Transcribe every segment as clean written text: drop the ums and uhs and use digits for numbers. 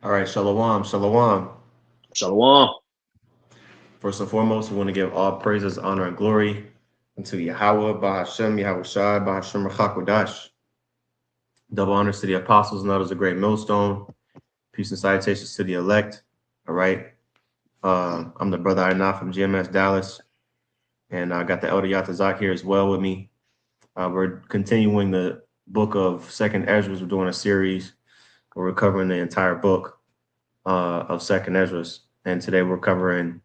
All right, shalom, shalom. Shalom. First and foremost, we want to give all praises, honor, and glory unto Yahweh, Bahashem, Yahweh Shai, Bahashem, Rachakodash. Double honors to the apostles and others, a great millstone. Peace and salutations to the elect. All right. I'm the brother Inaf from GMS Dallas, and I got the elder Yatazak here as well with me. We're continuing the book of Second Esdras. We're doing a series where we're covering the entire book of Second Esdras, and today we're covering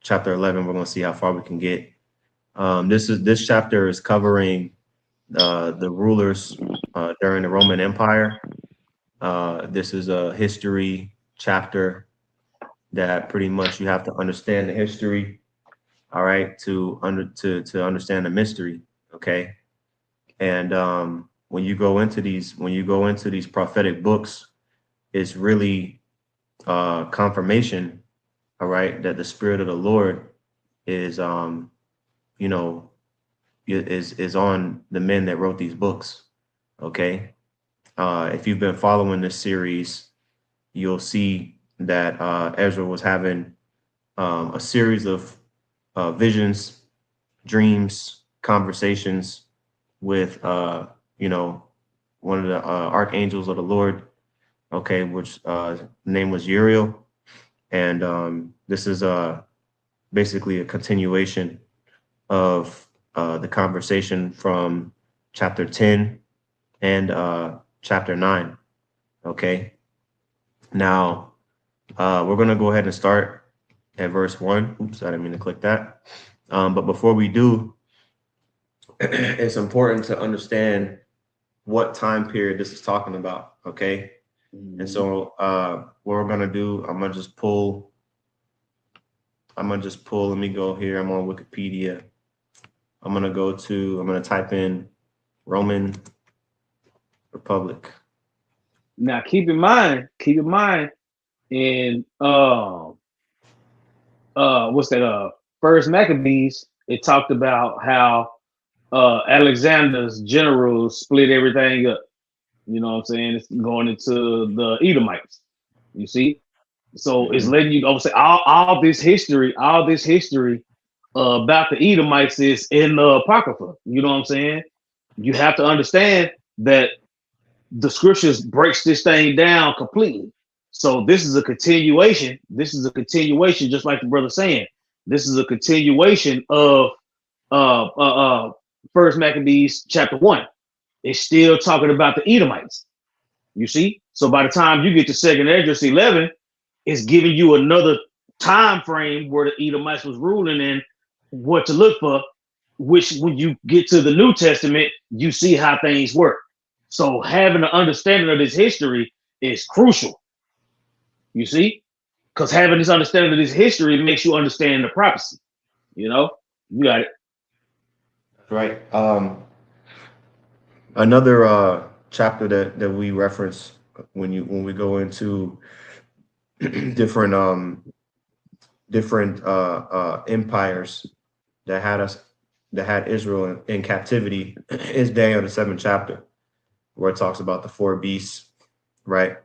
chapter 11. We're going to see how far we can get. This chapter is covering the rulers during the Roman Empire. This is a history chapter that pretty much you have to understand the history, all right, to understand the mystery, okay. And when you go into these prophetic books, it's really confirmation, all right, that the Spirit of the Lord is you know is on the men that wrote these books. Okay. If you've been following this series, you'll see that Ezra was having a series of visions, dreams, conversations with one of the archangels of the Lord. Okay, which name was Uriel, and this is basically a continuation of the conversation from chapter 10 and chapter 9. Okay. Now, we're going to go ahead and start at verse 1. Oops, I didn't mean to click that. But before we do, it's important to understand what time period this is talking about. Okay. And so what we're going to do, let me go here. I'm on Wikipedia. I'm going to type in Roman Republic. Now keep in mind in what's that first Maccabees, it talked about how Alexander's generals split everything up. You know what I'm saying? It's going into the Edomites. You see? So it's Mhm. letting you know say all this history about the Edomites is in the Apocrypha. You know what I'm saying? You have to understand that the scriptures breaks this thing down completely. So this is a continuation. This is a continuation, just like the brother saying. This is a continuation of uh, uh, uh, First Maccabees chapter 1. It's still talking about the Edomites. You see? So by the time you get to Second Esdras 11, it's giving you another time frame where the Edomites was ruling and what to look for, which when you get to the New Testament, you see how things work. So having an understanding of this history is crucial, you see? Because having this understanding of this history makes you understand the prophecy. You know? You got it. Right. Another chapter that we reference when we go into different empires that had us that had Israel in captivity is Daniel the seventh chapter, where it talks about the four beasts, right?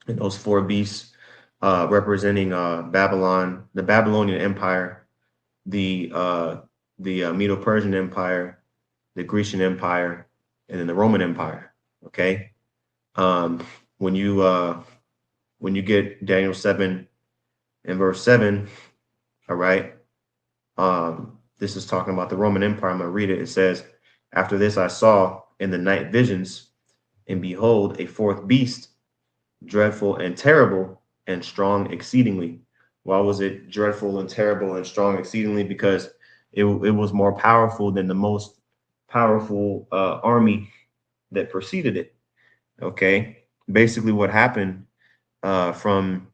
And those four beasts representing Babylon, the Babylonian Empire, the Medo-Persian Empire, the Grecian Empire, and then the Roman Empire. Okay. Um, when you get Daniel 7 and verse 7, all right. This is talking about the Roman Empire. I'm gonna read it. It says, "After this I saw in the night visions, and behold, a fourth beast, dreadful and terrible and strong exceedingly." Why was it dreadful and terrible and strong exceedingly? Because it was more powerful than the most powerful army that preceded it. Okay. Basically, what happened from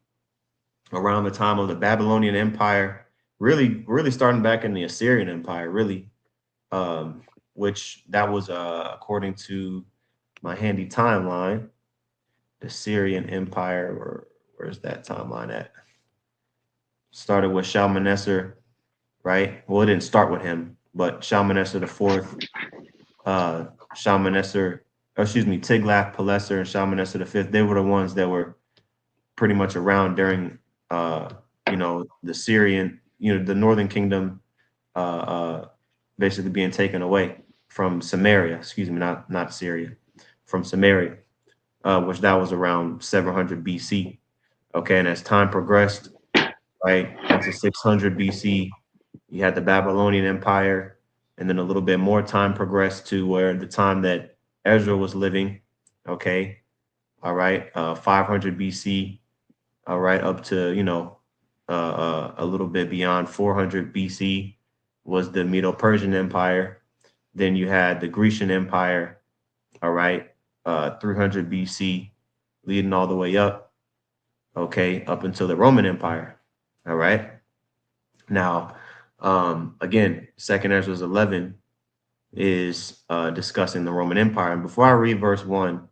around the time of the Babylonian Empire, really starting back in the Assyrian Empire, really, um, which that was according to my handy timeline, the Syrian Empire, or where's that timeline at? Started with Shalmaneser, right? Well, it didn't start with him, but Shalmaneser the fourth, Shalmaneser, or excuse me, Tiglath-Pileser and Shalmaneser the fifth. They were the ones that were pretty much around during the Syrian, the northern kingdom basically being taken away from Samaria, excuse me, not Syria, from Samaria, which that was around 700 BC. Okay, and as time progressed, right, into 600 BC, you had the Babylonian Empire, and then a little bit more time progressed to where the time that Ezra was living, okay, all right, 500 BC, all right, up to, a little bit beyond 400 BC was the Medo-Persian Empire. Then you had the Grecian Empire, all right, 300 BC, leading all the way up, okay, up until the Roman Empire, all right. Now, again, Second Ezra 11 is discussing the Roman Empire. And before I read verse 1,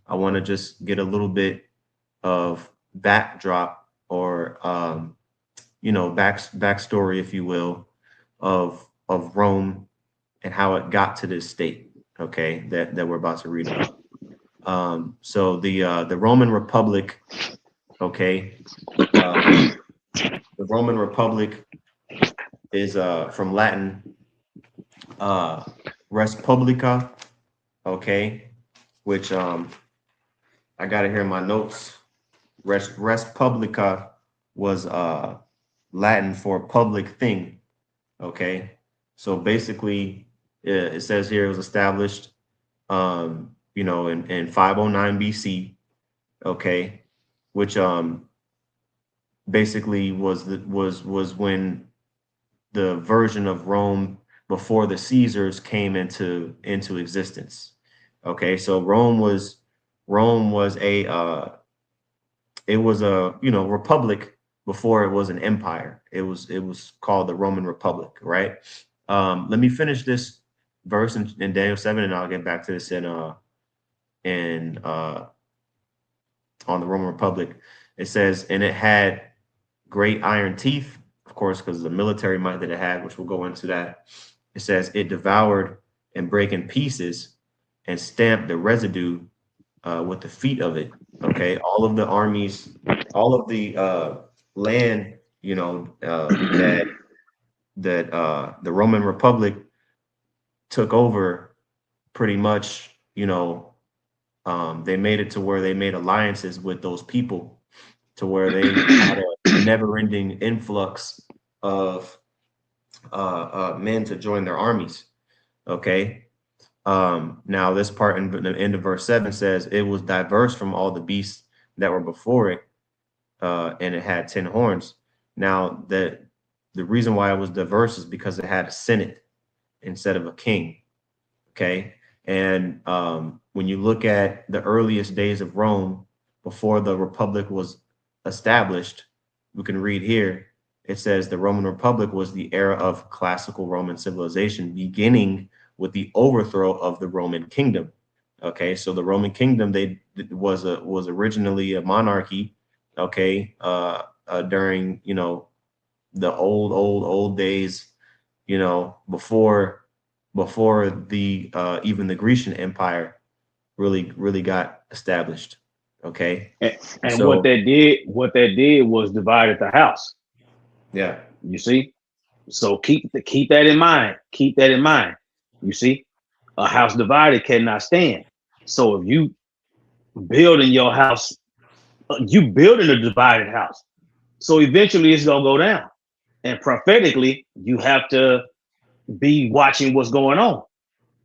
I want to just get a little bit of backdrop or backstory, if you will, of Rome and how it got to this state. Okay, that we're about to read about. So the Roman Republic. Okay, the Roman Republic is from Latin res publica. Okay, which I got it here in my notes. Res publica was Latin for public thing. Okay, so basically, it says here it was established, in 509 BC. Okay, which basically was when the version of Rome before the Caesars came into existence. Okay, so Rome was a it was a republic before it was an empire. It was called the Roman Republic, right? Let me finish this verse in Daniel 7, and I'll get back to this in on the Roman Republic. It says, and it had great iron teeth, of course, because of the military might that it had, which we'll go into that. It says it devoured and break in pieces and stamped the residue with the feet of it. Okay, all of the armies, all of the land, that the Roman Republic took over, pretty much, they made it to where they made alliances with those people, to where they had a never-ending influx of men to join their armies. Okay. Now this part in the end of verse 7 says it was diverse from all the beasts that were before it, and it had 10 horns. Now the reason why it was diverse is because it had a senate instead of a king. Okay. And when you look at the earliest days of Rome, before the Republic was established, we can read here, it says the Roman Republic was the era of classical Roman civilization, beginning with the overthrow of the Roman kingdom. Okay, so the Roman kingdom, was originally a monarchy. Okay, during the old days, before the even the Grecian Empire really got established. Okay, And so what that did was divided the house. yeah, You see, so keep that in mind. Keep that in mind. You see, a house divided cannot stand. So if you building your house, you building a divided house. So eventually it's gonna go down. And prophetically, you have to be watching what's going on.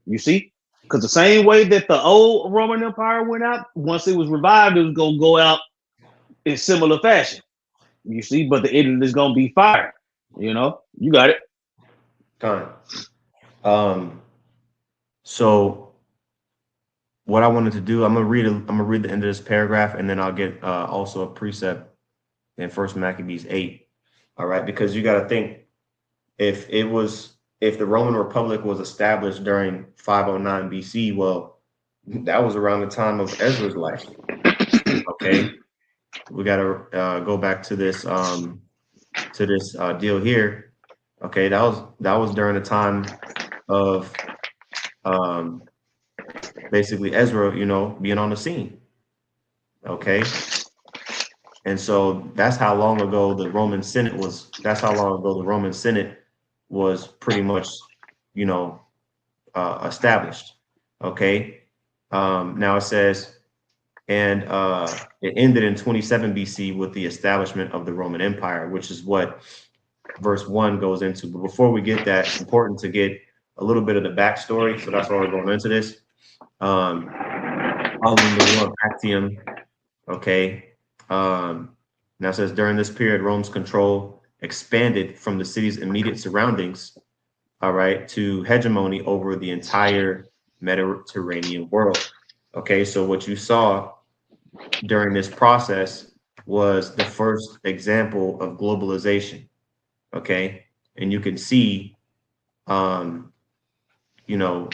You see, because the same way that the old Roman Empire went out, once it was revived, it was gonna go out in similar fashion. You see, but the end is gonna be fire. You got it. time. So what I wanted to do, I'm gonna read the end of this paragraph, and then I'll get also a precept in First Maccabees 8. All right, because you got to think, if the Roman Republic was established during 509 BC, well, that was around the time of Ezra's life. Okay, we got to go back to this deal here. Okay, that was during the time of basically Ezra, being on the scene. Okay, And so that's how long ago the Roman Senate was. That's how long ago the Roman Senate was pretty much, you know, established. Okay. Now it says, and it ended in 27 BC with the establishment of the Roman Empire, which is what verse 1 goes into. But before we get that, it's important to get a little bit of the backstory. So that's why we're going into this. Following the War of Actium, okay. Now it says during this period, Rome's control expanded from the city's immediate surroundings, all right, to hegemony over the entire Mediterranean world. Okay, so what you saw during this process was the first example of globalization. Okay, and you can see, um, you know,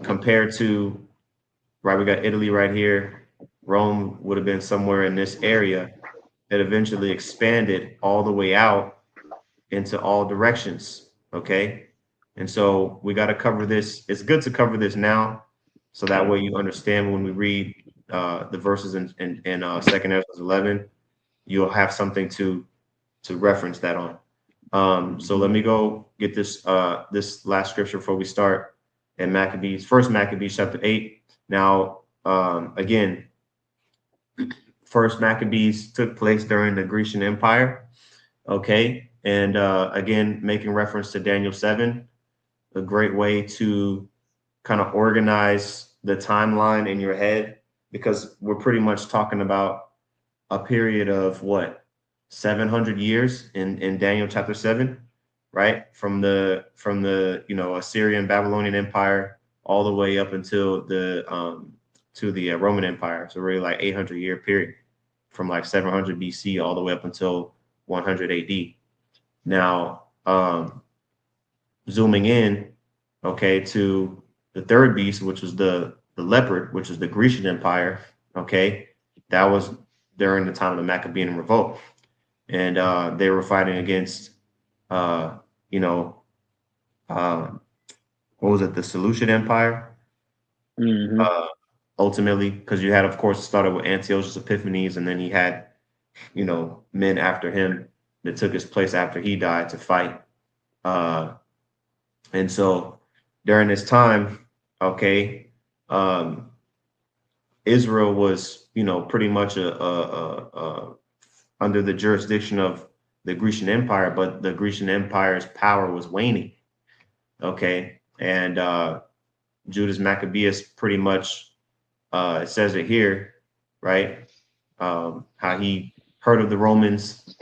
compared to, right, we got Italy right here. Rome would have been somewhere in this area that eventually expanded all the way out into all directions. Okay. And so we got to cover this. It's good to cover this now. So that way you understand when we read the verses in Second Esdras 11, you'll have something to reference that on. So let me go get this last scripture before we start in Maccabees, First Maccabees chapter 8. Now, again, First Maccabees took place during the Grecian Empire. Okay, and again, making reference to Daniel 7, a great way to kind of organize the timeline in your head, because we're pretty much talking about a period of what, 700 years in Daniel chapter 7, right? From the Assyrian Babylonian Empire all the way up until the to the Roman Empire. So really like 800-year period from like 700 BC all the way up until 100 AD. Now, zooming in, okay, to the third beast, which was the leopard, which is the Grecian Empire. Okay, that was during the time of the Maccabean revolt, and they were fighting against, uh, you know, what was it, the Seleucid Empire? Mm-hmm. Uh, Ultimately, because you had, of course, it started with Antiochus Epiphanes, and then he had, men after him that took his place after he died to fight. Uh, and so during this time, okay, um, Israel was, pretty much under the jurisdiction of the Grecian Empire, but the Grecian Empire's power was waning. Okay, and Judas Maccabeus pretty much, it says it here, right? How he heard of the Romans,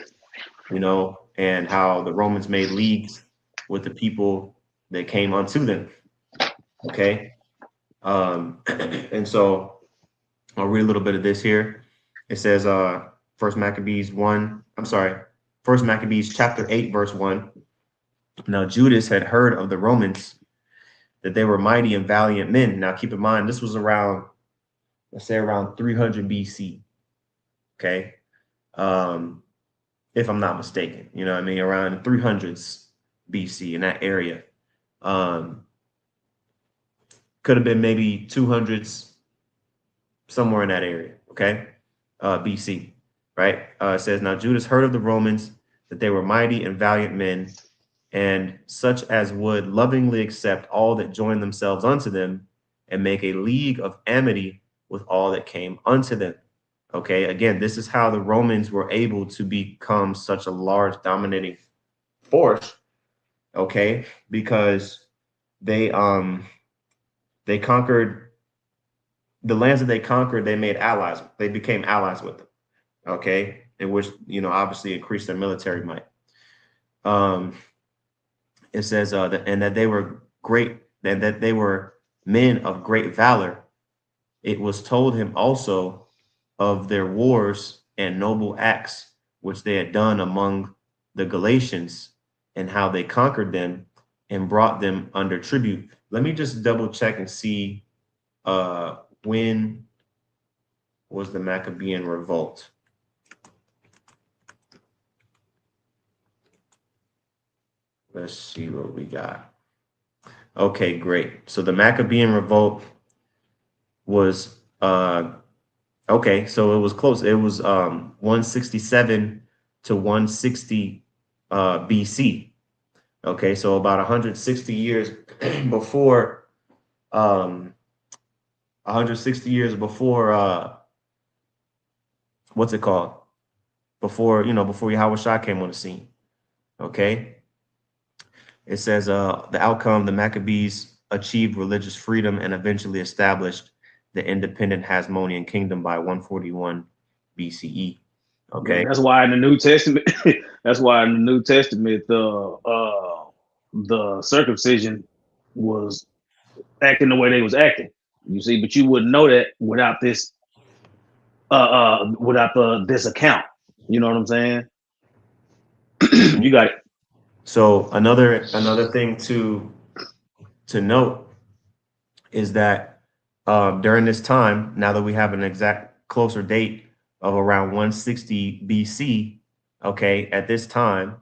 and how the Romans made leagues with the people that came unto them. Okay, and so I'll read a little bit of this here. It says, First Maccabees 1, I'm sorry, First Maccabees chapter 8, verse 1. Now Judas had heard of the Romans, that they were mighty and valiant men. Now keep in mind, this was around, let's say around 300 BC. Okay. If I'm not mistaken, around 300s BC in that area. Could have been maybe 200s, somewhere in that area. Okay. BC, right? It says, now Judas heard of the Romans, that they were mighty and valiant men, and such as would lovingly accept all that joined themselves unto them, and make a league of amity with all that came unto them. Okay, again, this is how the Romans were able to become such a large dominating force. Okay, because they conquered the lands that they conquered. They made allies. They became allies with them. Okay, in which obviously increased their military might. It says that they were great, and that they were men of great valor. It was told him also of their wars and noble acts which they had done among the Galatians, and how they conquered them and brought them under tribute. Let me just double check and see when was the Maccabean revolt. Let's see what we got. Okay, great. So the Maccabean revolt was Okay, so it was close. It was 167 to 160 BC. Okay, so about 160 years before 160 years before what's it called? Before, before Yahweh Shah came on the scene. Okay. It says the outcome, the Maccabees achieved religious freedom and eventually established the independent Hasmonean kingdom by 141 BCE. Man, Okay. that's why in the New Testament, that's why in the New Testament, the circumcision was acting the way they was acting. You see, but you wouldn't know that without this account. You know what I'm saying? You got it. So another thing to note is that during this time, now that we have an exact closer date of around 160 BC, okay, at this time,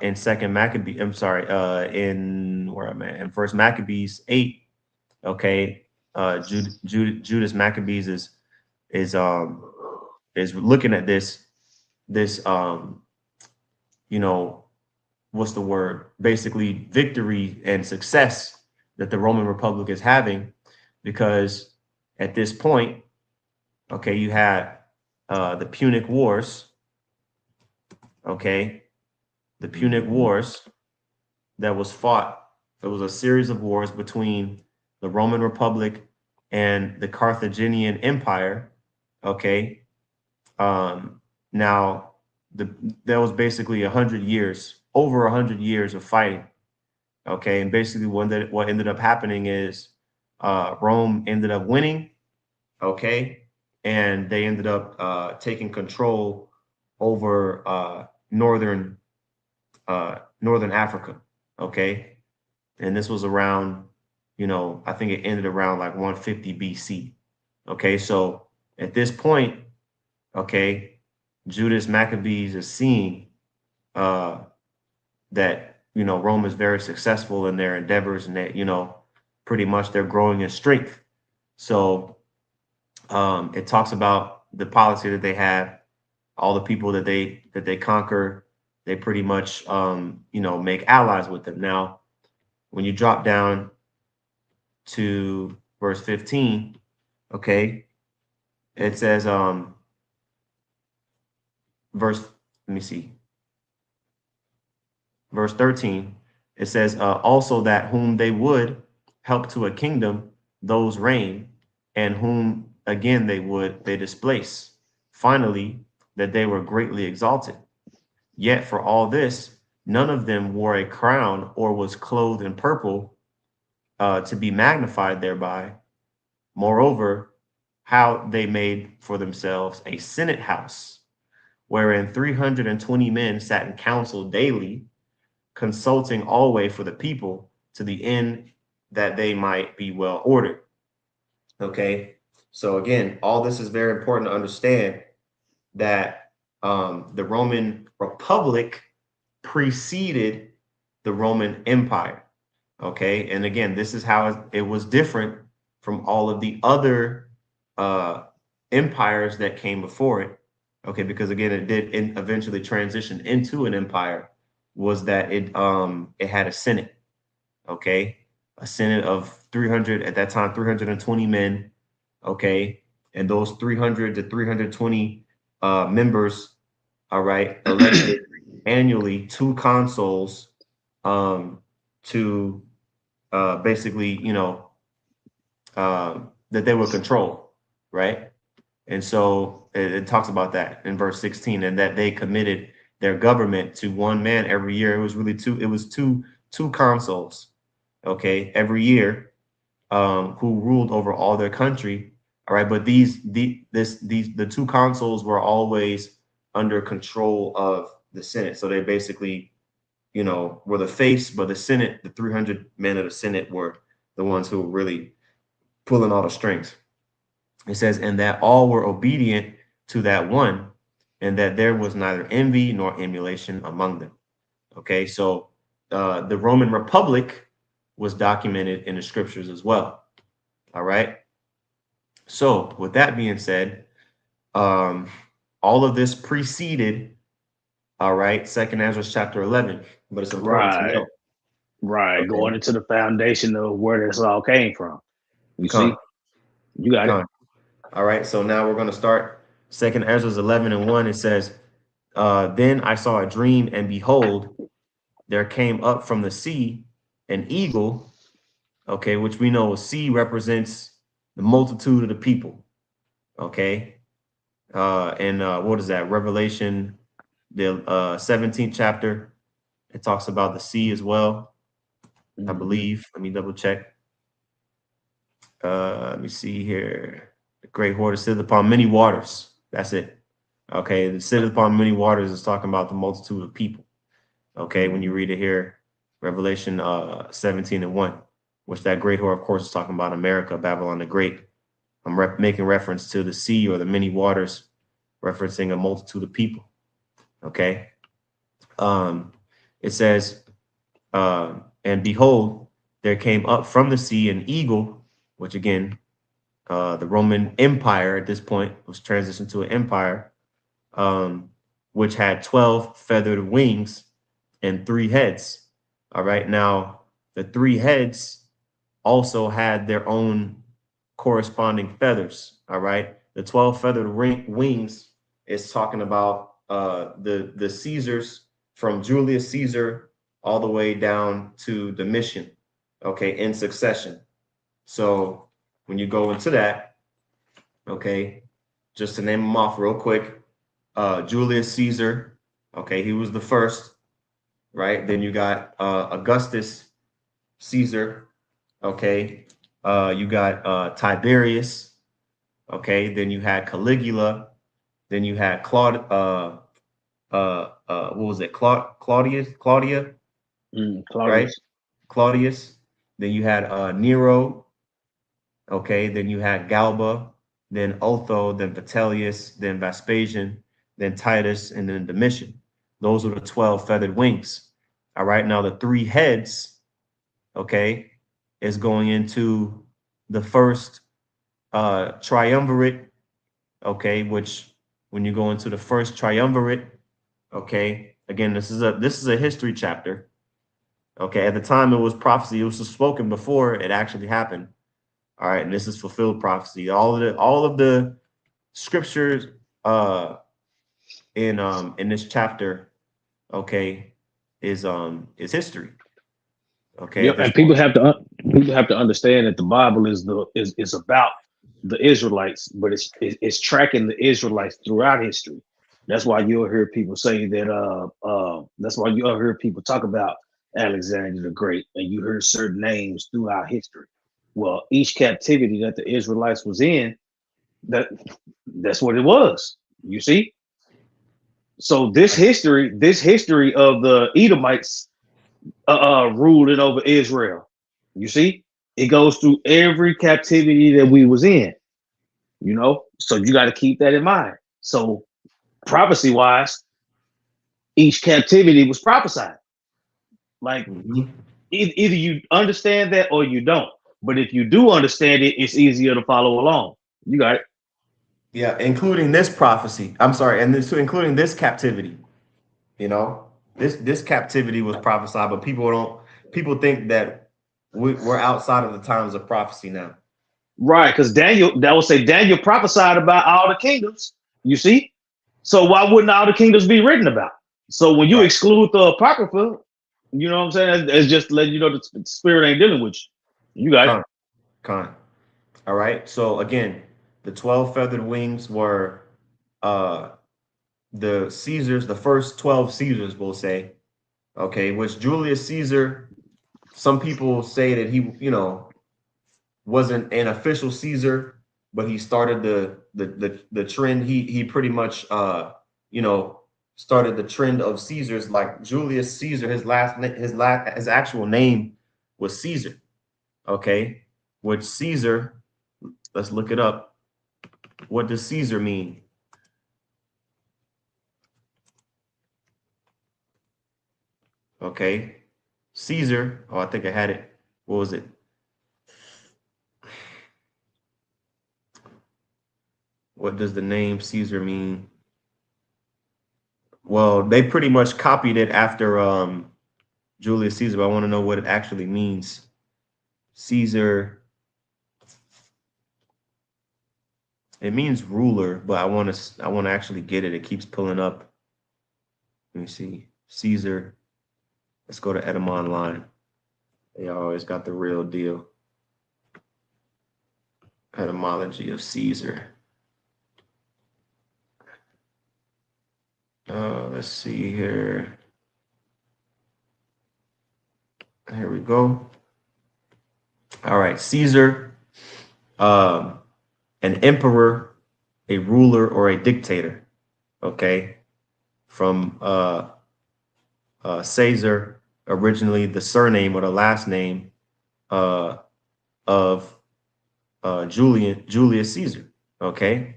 in Second Maccabee, I'm sorry, in where am I? In First Maccabees 8, okay, Judas Maccabees is um is looking at this you know what's the word? Basically, victory and success that the Roman Republic is having, because at this point, okay, you had the Punic Wars, okay, the Punic Wars that was fought. It was a series of wars between the Roman Republic and the Carthaginian Empire. Okay, now there was basically 100 years, over 100 years of fighting. Okay, and basically what ended up happening is Rome ended up winning. Okay, and they ended up taking control over northern Africa. Okay, and this was around, I think it ended around like 150 BC. Okay, so at this point, okay, Judas Maccabees is seeing uh, that Rome is very successful in their endeavors, and that pretty much they're growing in strength. So it talks about the policy that they have, all the people that they conquer. They pretty much make allies with them. Now, when you drop down to verse 15, okay, it says verse let me see, verse 13, it says also that whom they would help to a kingdom, those reign, and whom again they displace. Finally, that they were greatly exalted. Yet for all this, none of them wore a crown or was clothed in purple, to be magnified thereby. Moreover, how they made for themselves a senate house, wherein 320 men sat in council daily, consulting always for the people, to the end that they might be well ordered. Okay. So again, all this is very important to understand, that the Roman Republic preceded the Roman Empire. Okay. And again, this is how it was different from all of the other uh, empires that came before it. Okay. Because again, it did eventually transition into an empire, was that it had a Senate. Okay. A Senate of 300, at that time, 320 men. Okay. And those 300 to 320 members, all right, elected annually two consuls, to basically, that they would control, right? And so it talks about that in verse 16, and that they committed their government to one man every year. It was really two consuls, okay, every year, who ruled over all their country. All right, but the two consuls were always under control of the Senate. So they basically, were the face, but the Senate, the 300 men of the Senate, were the ones who were really pulling all the strings. It says, and that all were obedient to that one, and that there was neither envy nor emulation among them. Okay, so the Roman Republic was documented in the scriptures as well. All right. So with that being said, um, all of this preceded, all right, Second Ezra chapter 11, but it's important to Right, know. right. Okay, Going into the foundation of where this all came from. You con, see, you got it. con. All right, so now we're going to start Second Ezra 11 and 1. It says, then I saw a dream, and behold, there came up from the sea an eagle, okay, which we know sea represents the multitude of the people, okay? And what is that? Revelation, the 17th chapter, it talks about the sea as well, I Hmm. believe. Let me double check. Let me see here. The great horde is sitteth upon many waters. That's it. Okay, the sitteth upon many waters is talking about the multitude of people. Okay, when you Hmm. read it here, Revelation 17 and 1, which that great whore, of course, is talking about America, Babylon the Great. I'm making reference to the sea or the many waters, referencing a multitude of people. Okay. Um, it says, and behold, there came up from the sea an eagle, which again, the Roman Empire at this point was transitioned to an empire, um, which had 12 feathered wings and 3 heads. All right. Now, the 3 heads also had their own corresponding feathers. All right. The 12 feathered wings is talking about the Caesars, from Julius Caesar all the way down to Domitian, okay, in succession. So when you go into that, okay, just to name them off real quick, Julius Caesar, okay, he was the first, right? Then you got Augustus Caesar, okay. You got Tiberius, okay. Then you had Caligula. Then you had what was it? Claudia, right? Claudius. Claudius. Then you had Nero, okay. Then you had Galba, then Otho, then Vitellius, then Vespasian, then Titus, and then Domitian. Those were the 12 feathered wings. All right. Now the 3 heads, okay, is going into the first triumvirate, okay, which when you go into the first triumvirate, okay, again, this is a history chapter. Okay, at the time it was prophecy, it was spoken before it actually happened. All right, and this is fulfilled prophecy. All of the scriptures in this chapter, okay, is history. Okay, at Yep, this and point. people have to understand that the Bible is about the Israelites, but it's tracking the Israelites throughout history. That's why you'll hear people say that. That's why you'll hear people talk about Alexander the Great, and you hear certain names throughout history. Well, each captivity that the Israelites was in, that that's what it was. You see, so this history of the Edomites ruling over Israel. You see, it goes through every captivity that we was in. You know, so you got to keep that in mind. So prophecy wise, each captivity was prophesied. Like Mhm. either you understand that or you don't. But if you do understand it, it's easier to follow along. You got it. Yeah, including this prophecy. I'm sorry, and this including this captivity. You know, this captivity was prophesied, but people think that we're outside of the times of prophecy now. Right, because Daniel, that will say Daniel prophesied about all the kingdoms. You see, so why wouldn't all the kingdoms be written about? So when you Right. exclude the apocrypha, you know what I'm saying? It's just letting you know the spirit ain't dealing with you. You got it. Con, con. All right. So again, the 12 feathered wings were uh the Caesars, the first 12 Caesars, we'll say. Okay, which Julius Caesar, some people say that he wasn't an official Caesar, but he started the trend. He pretty much you know started the trend of Caesars. Like Julius Caesar, his actual name was Caesar. Okay, which Caesar? Let's look it up. What does Caesar mean? Okay, Caesar. Oh, I think I had it. What was it? What does the name Caesar mean? Well, they pretty much copied it after Julius Caesar, but I want to know what it actually means. Caesar, it means ruler, but I want to actually get it. It keeps pulling up. Let me see. Caesar. Let's go to Edom Online. They always got the real deal. Etymology of Caesar. Let's see here. Here we go. All right, Caesar, um, an emperor, a ruler, or a dictator. Okay, from Caesar, originally the surname or the last name uh, of Julius Caesar. Okay,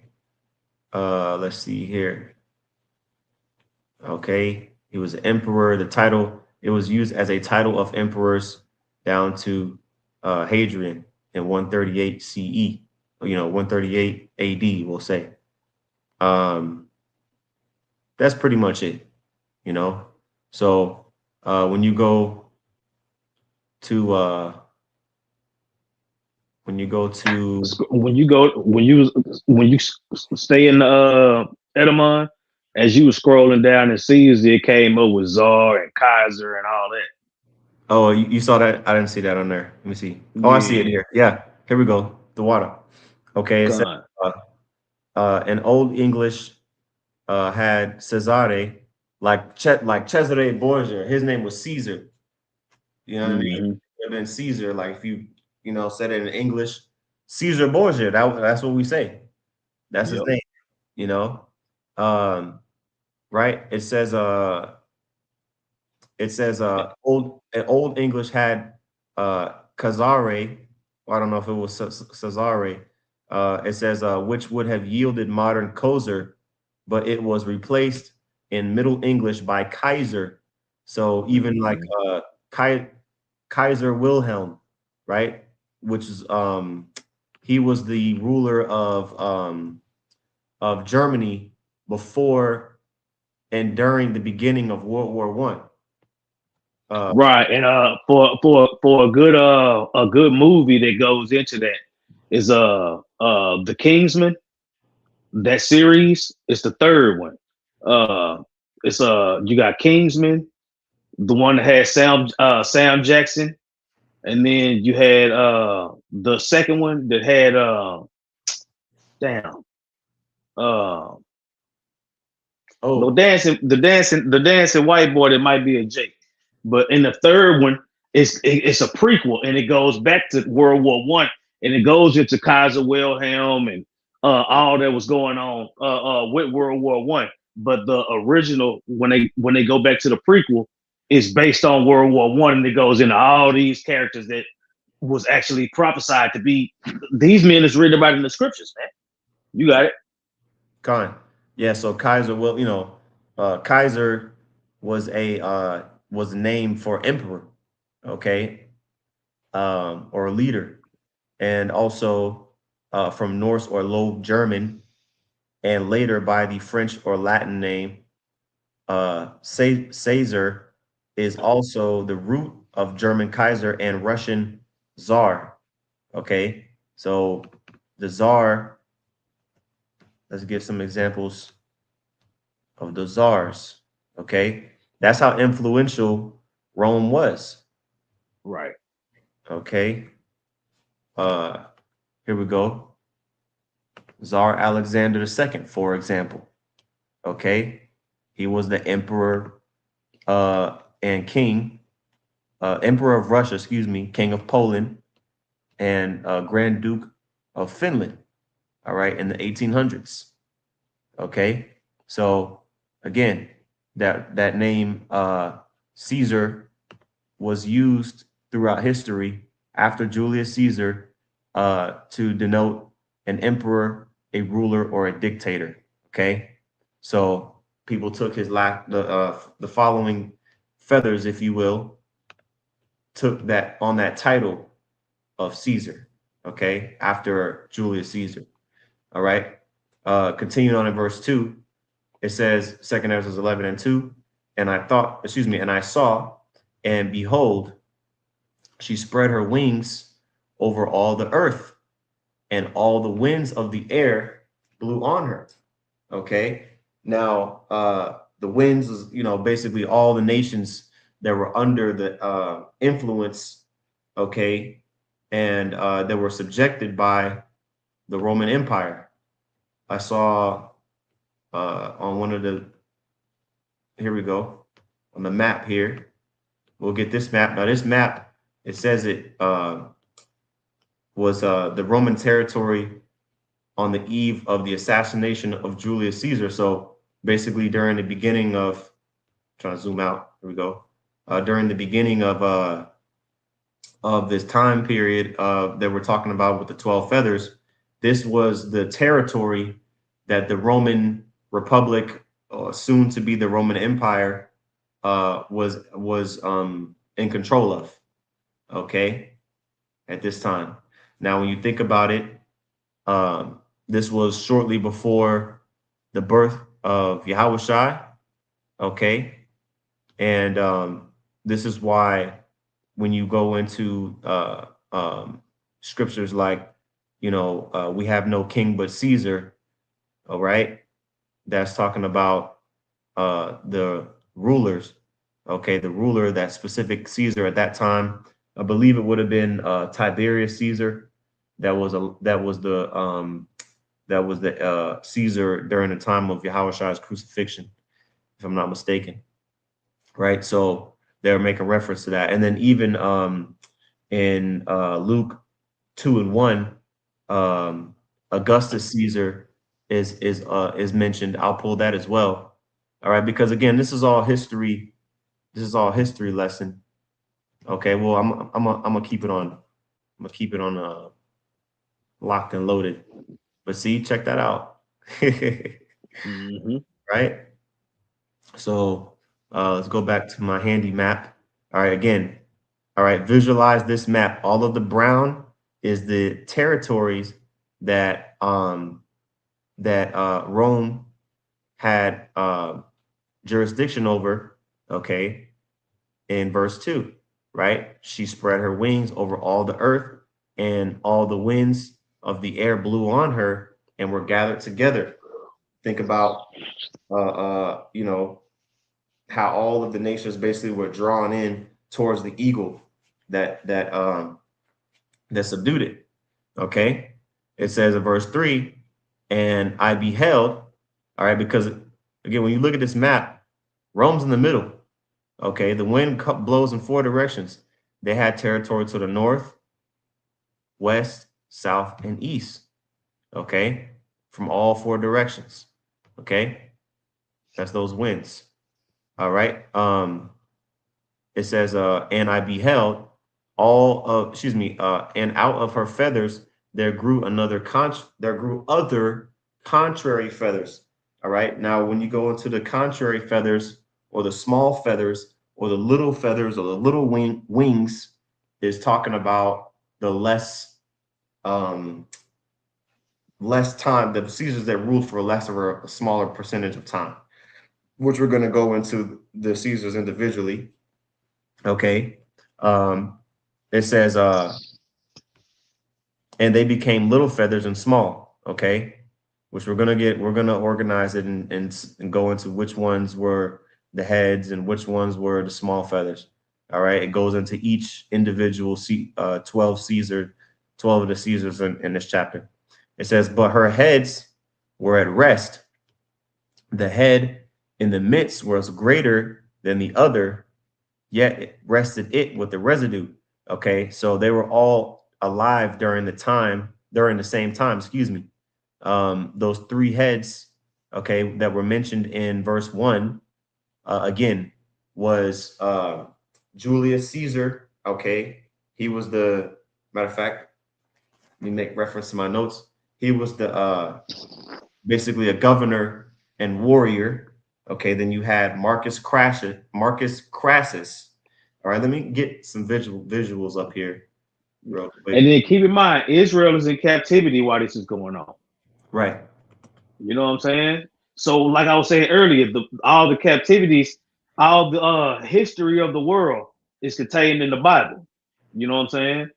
let's see here. Okay, he was emperor. The title, it was used as a title of emperors down to Hadrian in 138 CE. 138 AD, we'll say. Um, that's pretty much it. You know, so when you go to when you go to When you stay in Edamon, as you were scrolling down and sees it came up with Czar and Kaiser and all that. oh, you saw that? I didn't see that on there. Let me see. Oh, I see it Yeah, here. Yeah, here we go. The water. Okay, it says God. uh, in Old English had Cesare, like Cesare Borgia. His name was Caesar. You know what I mean? Hmm. And then Caesar, like if you said it in English, Caesar Borgia. That's what we say. That's his Yep. name. You know, um, right? It says old English had Cesare. I don't know if it was Cesare. It says which would have yielded modern Koser, but it was replaced in Middle English by Kaiser. So even like Hmm. Kai, Kaiser Wilhelm, right? Which is he was the ruler of Germany before and during the beginning of World War One. Right, and for a good movie that goes into that is The Kingsman. That series is the third one. Uh, it's you got Kingsman, the one that had Sam Jackson, and then you had the second one that had damn uh Oh, the dancing white boy that might be a Jake. But in the third one, it's a prequel and it goes back to World War I and it goes into Kaiser Wilhelm and all that was going on with World War I. But the original, when they go back to the prequel, is based on World War I and it goes into all these characters that was actually prophesied to be these men is written about in the scriptures, man. You got it. Khan. Yeah, so Kaiser, well, Kaiser was a name for emperor, okay, or leader, and also from Norse or Low German, and later by the French or Latin name Caesar is also the root of German Kaiser and Russian Tsar. Okay, so the Tsar. Let's give some examples of the czars. Okay, that's how influential Rome was. Right. Okay, uh, here we go. Tsar Alexander II, for example. Okay, he was the emperor and king, emperor of Russia, excuse me, king of Poland, and Grand Duke of Finland. All right, in the 1800s. Okay, so again, that name Caesar was used throughout history after Julius Caesar to denote an emperor, a ruler, or a dictator. Okay, so people took the following feathers, if you will, took that on that title of Caesar. Okay, after Julius Caesar. All right. Continuing on in verse 2, it says, Second Esdras 11:2, and I thought, excuse me, and I saw, and behold, she spread her wings over all the earth, and all the winds of the air blew on her. Okay. Now, the winds is, basically all the nations that were under the influence, okay, and that were subjected by the Roman Empire. I saw on one of the, here we go, on the map here. We'll get this map. Now, this map, it says it was the Roman territory on the eve of the assassination of Julius Caesar. So basically during the beginning of, trying to zoom out, here we go, during the beginning of this time period that we're talking about with the 12 feathers, this was the territory that the Roman Republic, soon to be the Roman Empire, was in control of, okay, at this time. Now, when you think about it, this was shortly before the birth of Yahushua, okay? And this is why when you go into scriptures like, we have no king but Caesar, all right? That's talking about the rulers, okay? The ruler, that specific Caesar at that time, I believe it would have been Tiberius Caesar. That was the Caesar during the time of Yahushua's crucifixion, if I'm not mistaken, right? So they're making reference to that. And then even in Luke 2:1, Augustus Caesar is mentioned. I'll pull that as well. All right, because again, this is all history. This is all history lesson. Okay, well, I'm gonna keep it on. I'm gonna keep it on locked and loaded. But see, check that out. Mm-hmm. Right? So let's go back to my handy map. All right, again. All right, visualize this map. All of the brown is the territories that Rome had jurisdiction over, okay, in verse 2, right? She spread her wings over all the earth, and all the winds of the air blew on her and were gathered together. Think about how all of the nations basically were drawn in towards the eagle that subdued it. Okay, it says in verse 3, and I beheld. All right, because again, when you look at this map, Rome's in the middle. Okay, the wind blows in 4 directions. They had territory to the north, west, south, and east. Okay, from all 4 directions. Okay, that's those winds. All right. It says, and I beheld and out of her feathers there grew other contrary feathers. All right. Now, when you go into the contrary feathers or the small feathers or the little feathers or the little wings, is talking about the less time, the Caesars that ruled for a smaller percentage of time, which we're going to go into the Caesars individually. Okay. It says, and they became little feathers and small. Okay. Which we're going to organize it and go into which ones were the heads and which ones were the small feathers. All right. It goes into each individual 12 of the Caesars in this chapter. It says, but her heads were at rest. The head in the midst was greater than the other, yet it rested it with the residue. Okay, so they were all alive during the same time, excuse me. Those 3 heads, okay, that were mentioned in verse 1, again, was Julius Caesar. Okay, he was matter of fact, let me make reference to my notes. He was basically a governor and warrior. Okay, then you had Marcus Crassus. All right, let me get some visuals up here real quick. And then keep in mind, Israel is in captivity while this is going on. Right. You know what I'm saying? So, like I was saying earlier, all the captivities, all the history of the world is contained in the Bible. You know what I'm saying?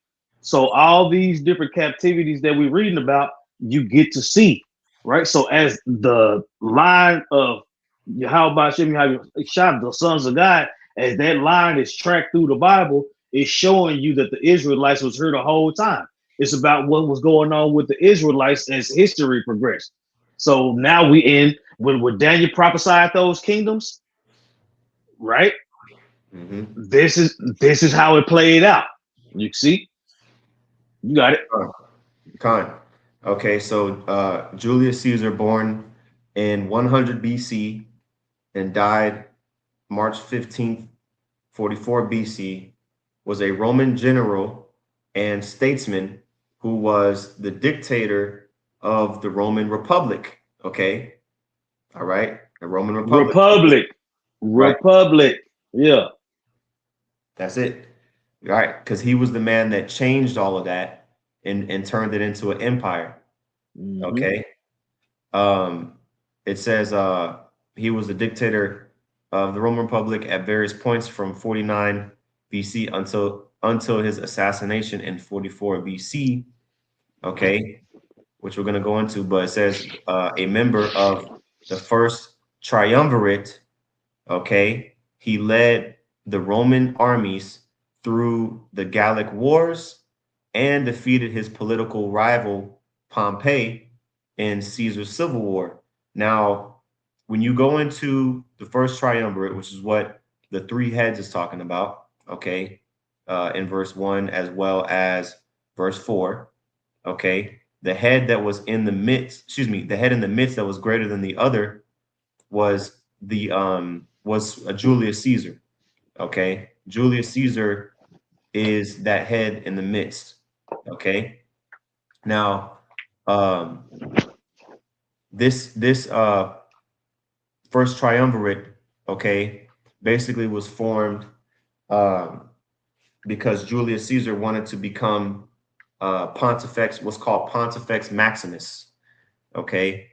So, all these different captivities that we're reading about, you get to see, right? So, as the line of Yahweh Shem Yahweh the sons of God, as that line is tracked through the Bible, it's showing you that the Israelites was here the whole time. It's about what was going on with the Israelites as history progressed. So now we in when Daniel prophesied those kingdoms, right? Mm-hmm. This is how it played out. You see, you got it. Con. Okay, so Julius Caesar, born in 100 BC and died March 15th, 44 BC, was a Roman general and statesman who was the dictator of the Roman Republic. Okay, all right, the Roman Republic. Republic, Right, Republic. Yeah. that's it. Right, because he was the man that changed all of that and turned it into an empire. Mm-hmm. Okay. Um, it says he was the dictator of the Roman Republic at various points from 49 BC until his assassination in 44 BC. Okay, which we're going to go into, but it says a member of the first triumvirate. Okay, he led the Roman armies through the Gallic Wars and defeated his political rival Pompey in Caesar's civil war. Now, when you go into the first triumvirate, which is what the three heads is talking about, okay, in verse 1 as well as verse 4, okay, the head that was in the midst, excuse me, the head in the midst that was greater than the other was a Julius Caesar. Okay, Julius Caesar is that head in the midst. Okay, now um, this first triumvirate, okay, basically was formed um, because Julius Caesar wanted to become Pontifex, what's called Pontifex Maximus. Okay,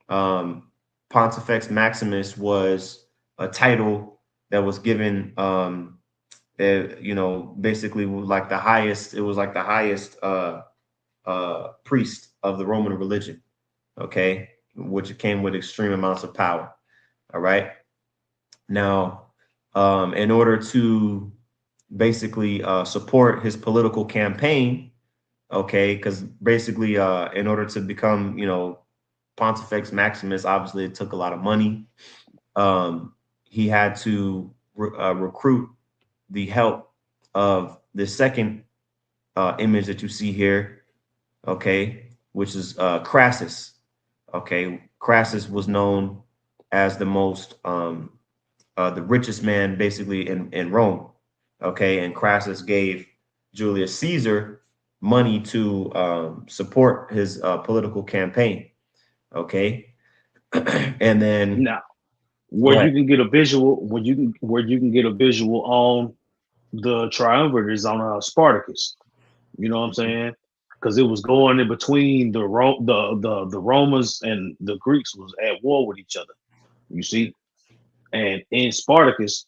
um, Pontifex Maximus was a title that was given, basically like the highest. It was like the highest priest of the Roman religion. Okay, which came with extreme amounts of power. All right. Now, in order to basically support his political campaign, okay, because basically, in order to become, Pontifex Maximus, obviously it took a lot of money. He had to recruit the help of the second image that you see here, okay, which is Crassus. Okay, Crassus was known as the richest man basically in Rome. Okay, and Crassus gave Julius Caesar money to support his political campaign. Okay, and then Now, go where ahead. you can get a visual, where you can get a visual on the triumvirate is on Spartacus. You know what I'm saying? Because it was going in between the Romans and the Greeks was at war with each other. You see, and in Spartacus,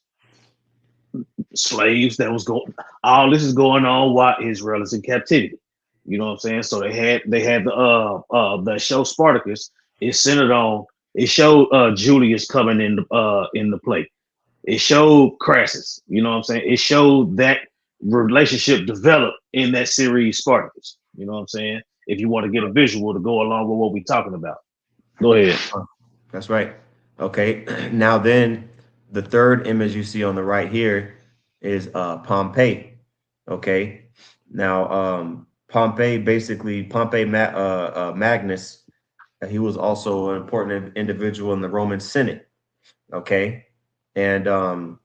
slaves that was going. All this is going on while Israel is in captivity. You know what I'm saying? So they had the show Spartacus. It centered on it showed Julius coming in the play. It showed Crassus. You know what I'm saying? It showed that relationship develop in that series Spartacus. You know what I'm saying? If you want to get a visual to go along with what we're talking about, go ahead. That's right. Okay. Now then, the third image you see on the right here is Pompeii. Okay. Now Magnus, he was also an important individual in the Roman Senate. Okay, and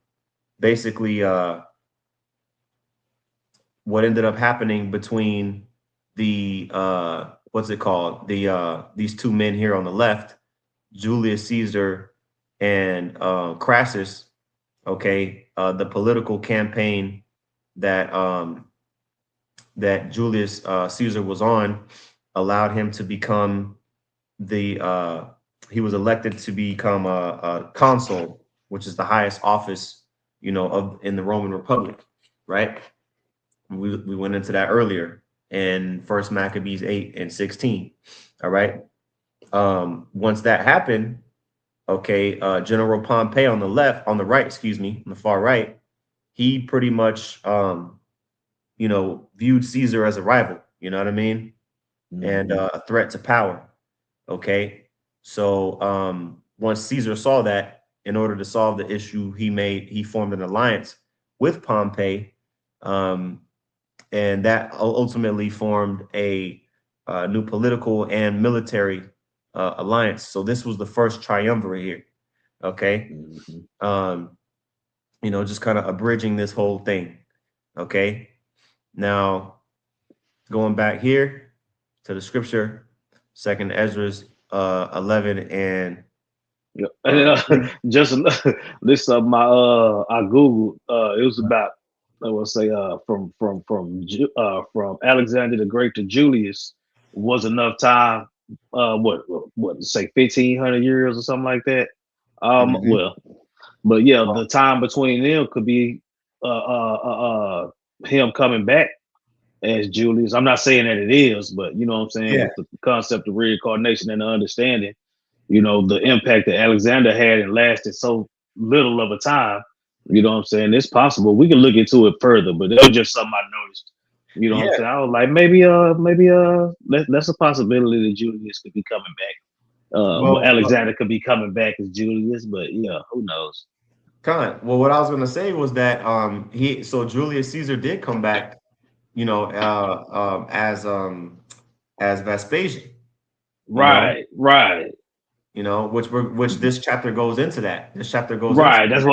basically what ended up happening between the what's it called, these two men here on the left, Julius Caesar and Crassus. Okay, the political campaign that that Julius Caesar was on allowed him to become the he was elected to become a consul, which is the highest office, of in the Roman Republic, right? We went into that earlier in First Maccabees 8 and 16. All right. Once that happened, okay, General Pompey on the right, excuse me, on the far right, he pretty much viewed Caesar as a rival, you know what I mean? And Mhm. a threat to power. Okay. So once Caesar saw that, in order to solve the issue, he formed an alliance with Pompey, um, and that ultimately formed a new political and military alliance. So this was the first triumvirate here. Okay. Mhm. Um, just kind of abridging this whole thing. Okay. Now going back here to the scripture, Second Esdras 11 and Yeah. And, 3. just this my I googled it was about I will say from Alexander the Great to Julius was enough time what say 1500 years or something like that. Mhm. Well, but yeah, the time between them could be him coming back as Julius. I'm not saying that it is, but you know what I'm saying, Yeah, with the concept of reincarnation and the understanding, the impact that Alexander had and lasted so little of a time. You know what I'm saying? It's possible. We can look into it further, but it was just something I noticed. You know what I'm yeah. saying? I was like, maybe that's a possibility that Julius could be coming back. Well, Well, Alexander could be coming back as Julius, but yeah, who knows? well, what I was gonna say was that Julius Caesar did come back, as Vespasian, you know, Right, right. which this chapter goes into that. This chapter goes into Right. That's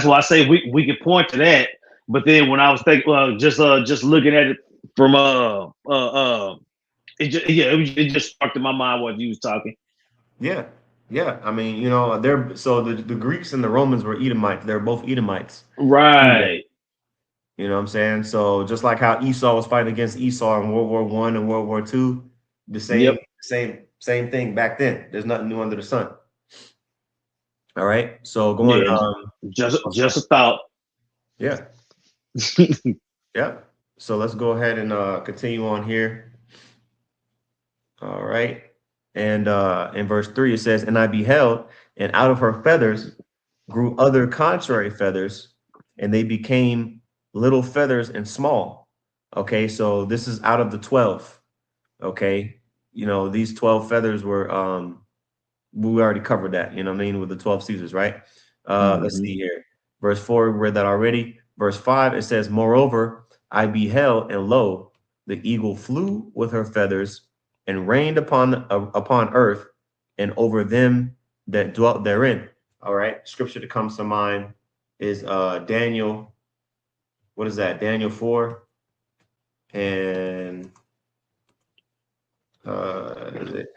why I say we could point to that. But then when I was thinking, just looking at it from it just sparked in my mind what you was talking. yeah, yeah. I mean, the Greeks and the Romans were Edomites. They're both Edomites. Right. You know what I'm saying? So just like how Esau was fighting against Esau in World War I and World War II, the Yep. same thing back then. There's nothing new under the sun. All right. So going Yeah. Just a thought. yeah, yeah. So let's go ahead and continue on here. All right. And in verse 3 it says, "And I beheld, and out of her feathers grew other contrary feathers, and they became little feathers and small." Okay, so this is out of the 12. Okay. These 12 feathers were we already covered that, you know what I mean, with the 12 Caesars, right? Let's Hmm. see here. Verse 4, we read that already. Verse 5, it says, "Moreover, I beheld, and lo, the eagle flew with her feathers and rained upon earth and over them that dwelt therein." All right. Scripture that comes to mind is Daniel. What is that? Daniel 4 and is it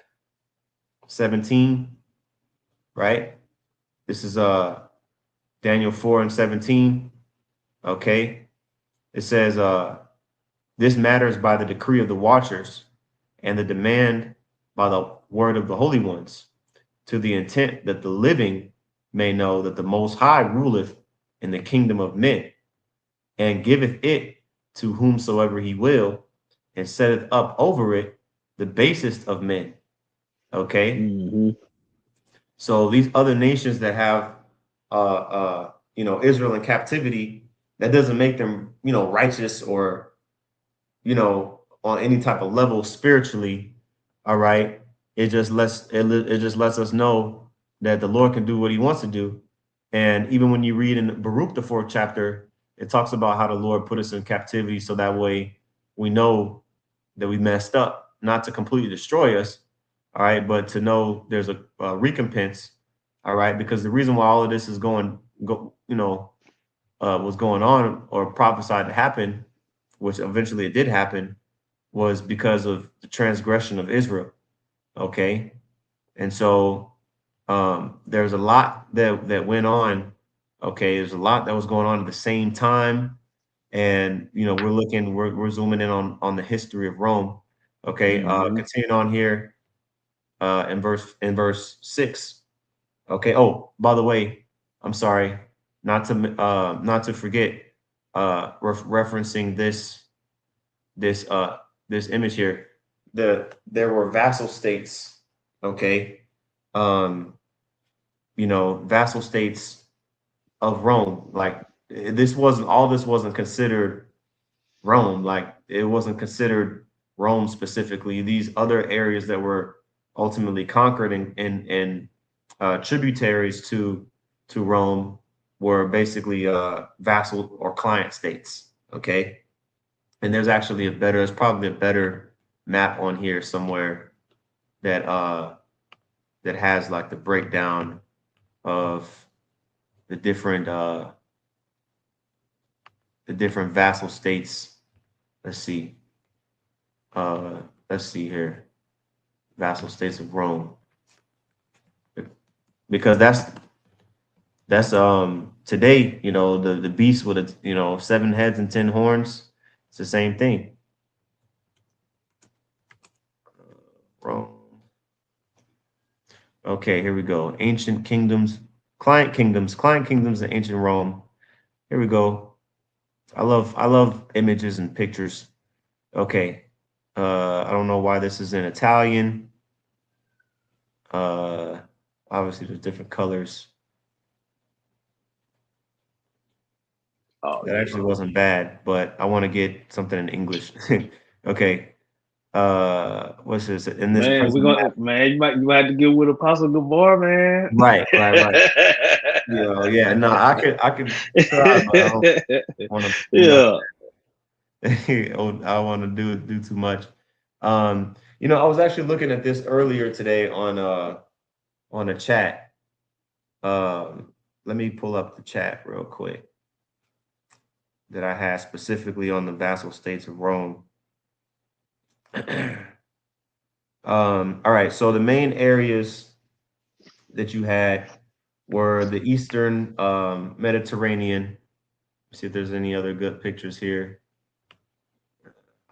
17, right? This is Daniel 4 and 17. Okay. It says, "This matters by the decree of the watchers and the demand by the word of the holy ones, to the intent that the living may know that the Most High ruleth in the kingdom of men, and giveth it to whomsoever he will, and setteth up over it the basest of men." Okay. Hmm. So these other nations that have, Israel in captivity, that doesn't make them, righteous or, on any type of level spiritually. All right. It just lets us know that the Lord can do what he wants to do. And even when you read in Baruch, the 4th chapter, it talks about how the Lord put us in captivity so that way we know that we messed up, not to completely destroy us, all right, but to know there's a recompense, all right, because the reason why all of this is was going on or prophesied to happen, which eventually it did happen, was because of the transgression of Israel. Okay. And so there's a lot that went on. Okay. There's a lot that was going on at the same time. And we're zooming in on the history of Rome. Okay. Hmm. Continuing on here. in verse 6. Okay. Oh, by the way, I'm sorry, not to forget, referencing this this image here. There were vassal states. Okay. Um, vassal states of Rome. Like this wasn't considered Rome. Like it wasn't considered Rome specifically. These other areas that were ultimately conquered and tributaries to Rome were basically vassal or client states. Okay, and there's probably a better map on here somewhere that that has like the breakdown of the different uh the different vassal states. Let's see. Let's see here. Vassal states of Rome. Because that's today, the beast with seven heads and 10 horns. It's the same thing. Rome. Okay, here we go. Ancient kingdoms, client kingdoms in ancient Rome. Here we go. I love images and pictures. Okay. I don't know why this is in Italian. Uh, Obviously there's different colors. Oh, That actually wasn't bad, but I want to get something in English. Okay. What's this? In this man, present map. you might have to get with Apostle Gabar, man. Right. Yeah, no, I could try, but I don't want to, Yeah. I want to do too much. I was actually looking at this earlier today on a chat. Let me pull up the chat real quick that I had specifically on the vassal states of Rome. All right, so the main areas that you had were the Eastern Mediterranean. Let's see if there's any other good pictures here.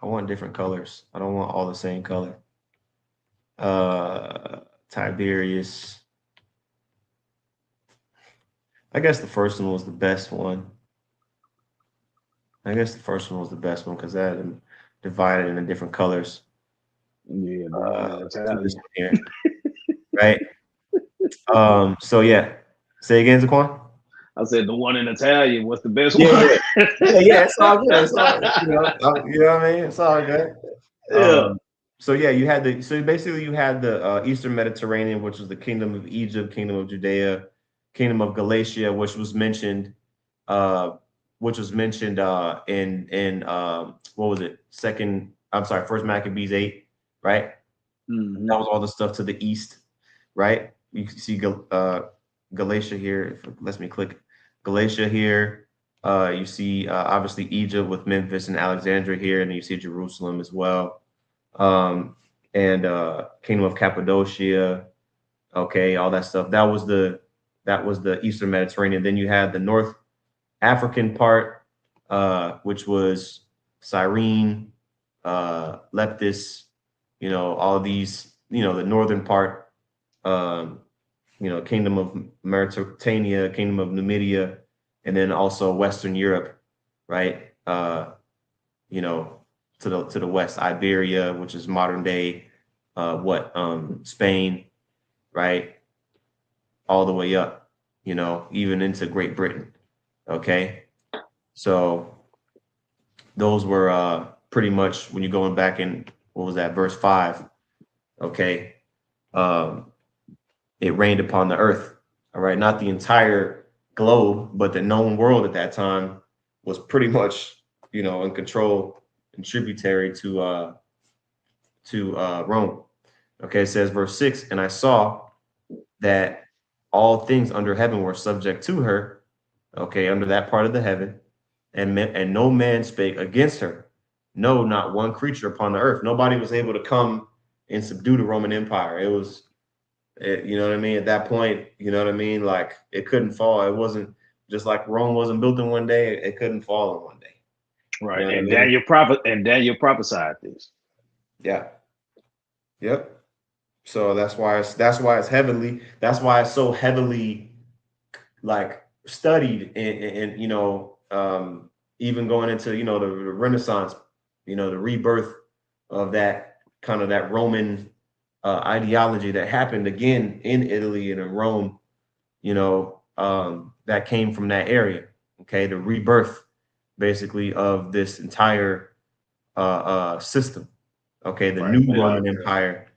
I want different colors. I don't want all the same color. Tiberius. I guess the first one was the best one. Because that had them divided into different colors. Yeah, the one in This Italian. one here, right? So yeah. Say again, Zaquan? I said the one in Italian was the best Yeah, one. yeah. It's all good. It's all you know what I mean. It's all good. Yeah. So yeah, you had the Eastern Mediterranean, which was the Kingdom of Egypt, Kingdom of Judea, Kingdom of Galatia, uh, in what was it? First Maccabees 8, right? Mm-hmm. That was all the stuff to the east, right? You can see Galatia here. If it lets me click Galatia here. You see obviously Egypt with Memphis and Alexandria here, and then you see Jerusalem as well. And Kingdom of Cappadocia, okay, all that stuff. That was the Eastern Mediterranean. Then you had the North African part, which was Cyrene, Leptis, all these, the northern part, um, Kingdom of Mauritania, Kingdom of Numidia, and then also Western Europe, right? You know, to the west, Iberia, which is modern day, Spain, right? All the way up, even into Great Britain. Okay, so those were pretty much when you're going back in what was that verse 5. Okay, um, it rained upon the earth. All right, not the entire globe, but the known world at that time was pretty much in control and tributary to Rome. Okay, it says verse 6, and I saw that all things under heaven were subject to her. Okay, under that part of the heaven, and no man spake against her. No, not one creature upon the earth. Nobody was able to come and subdue the Roman Empire. You know what I mean? At that point, you know what I mean? Like it couldn't fall. It wasn't just like Rome wasn't built in one day. It couldn't fall in one day. You Right. know what I And mean? Daniel prophesied this. Yeah. Yep. So that's why it's so heavily like studied and even going into the Renaissance, the rebirth of that kind of that Roman ideology that happened again in Italy and in Rome, that came from that area. Okay, the rebirth basically of this entire system. Okay, the Right. new Roman Empire,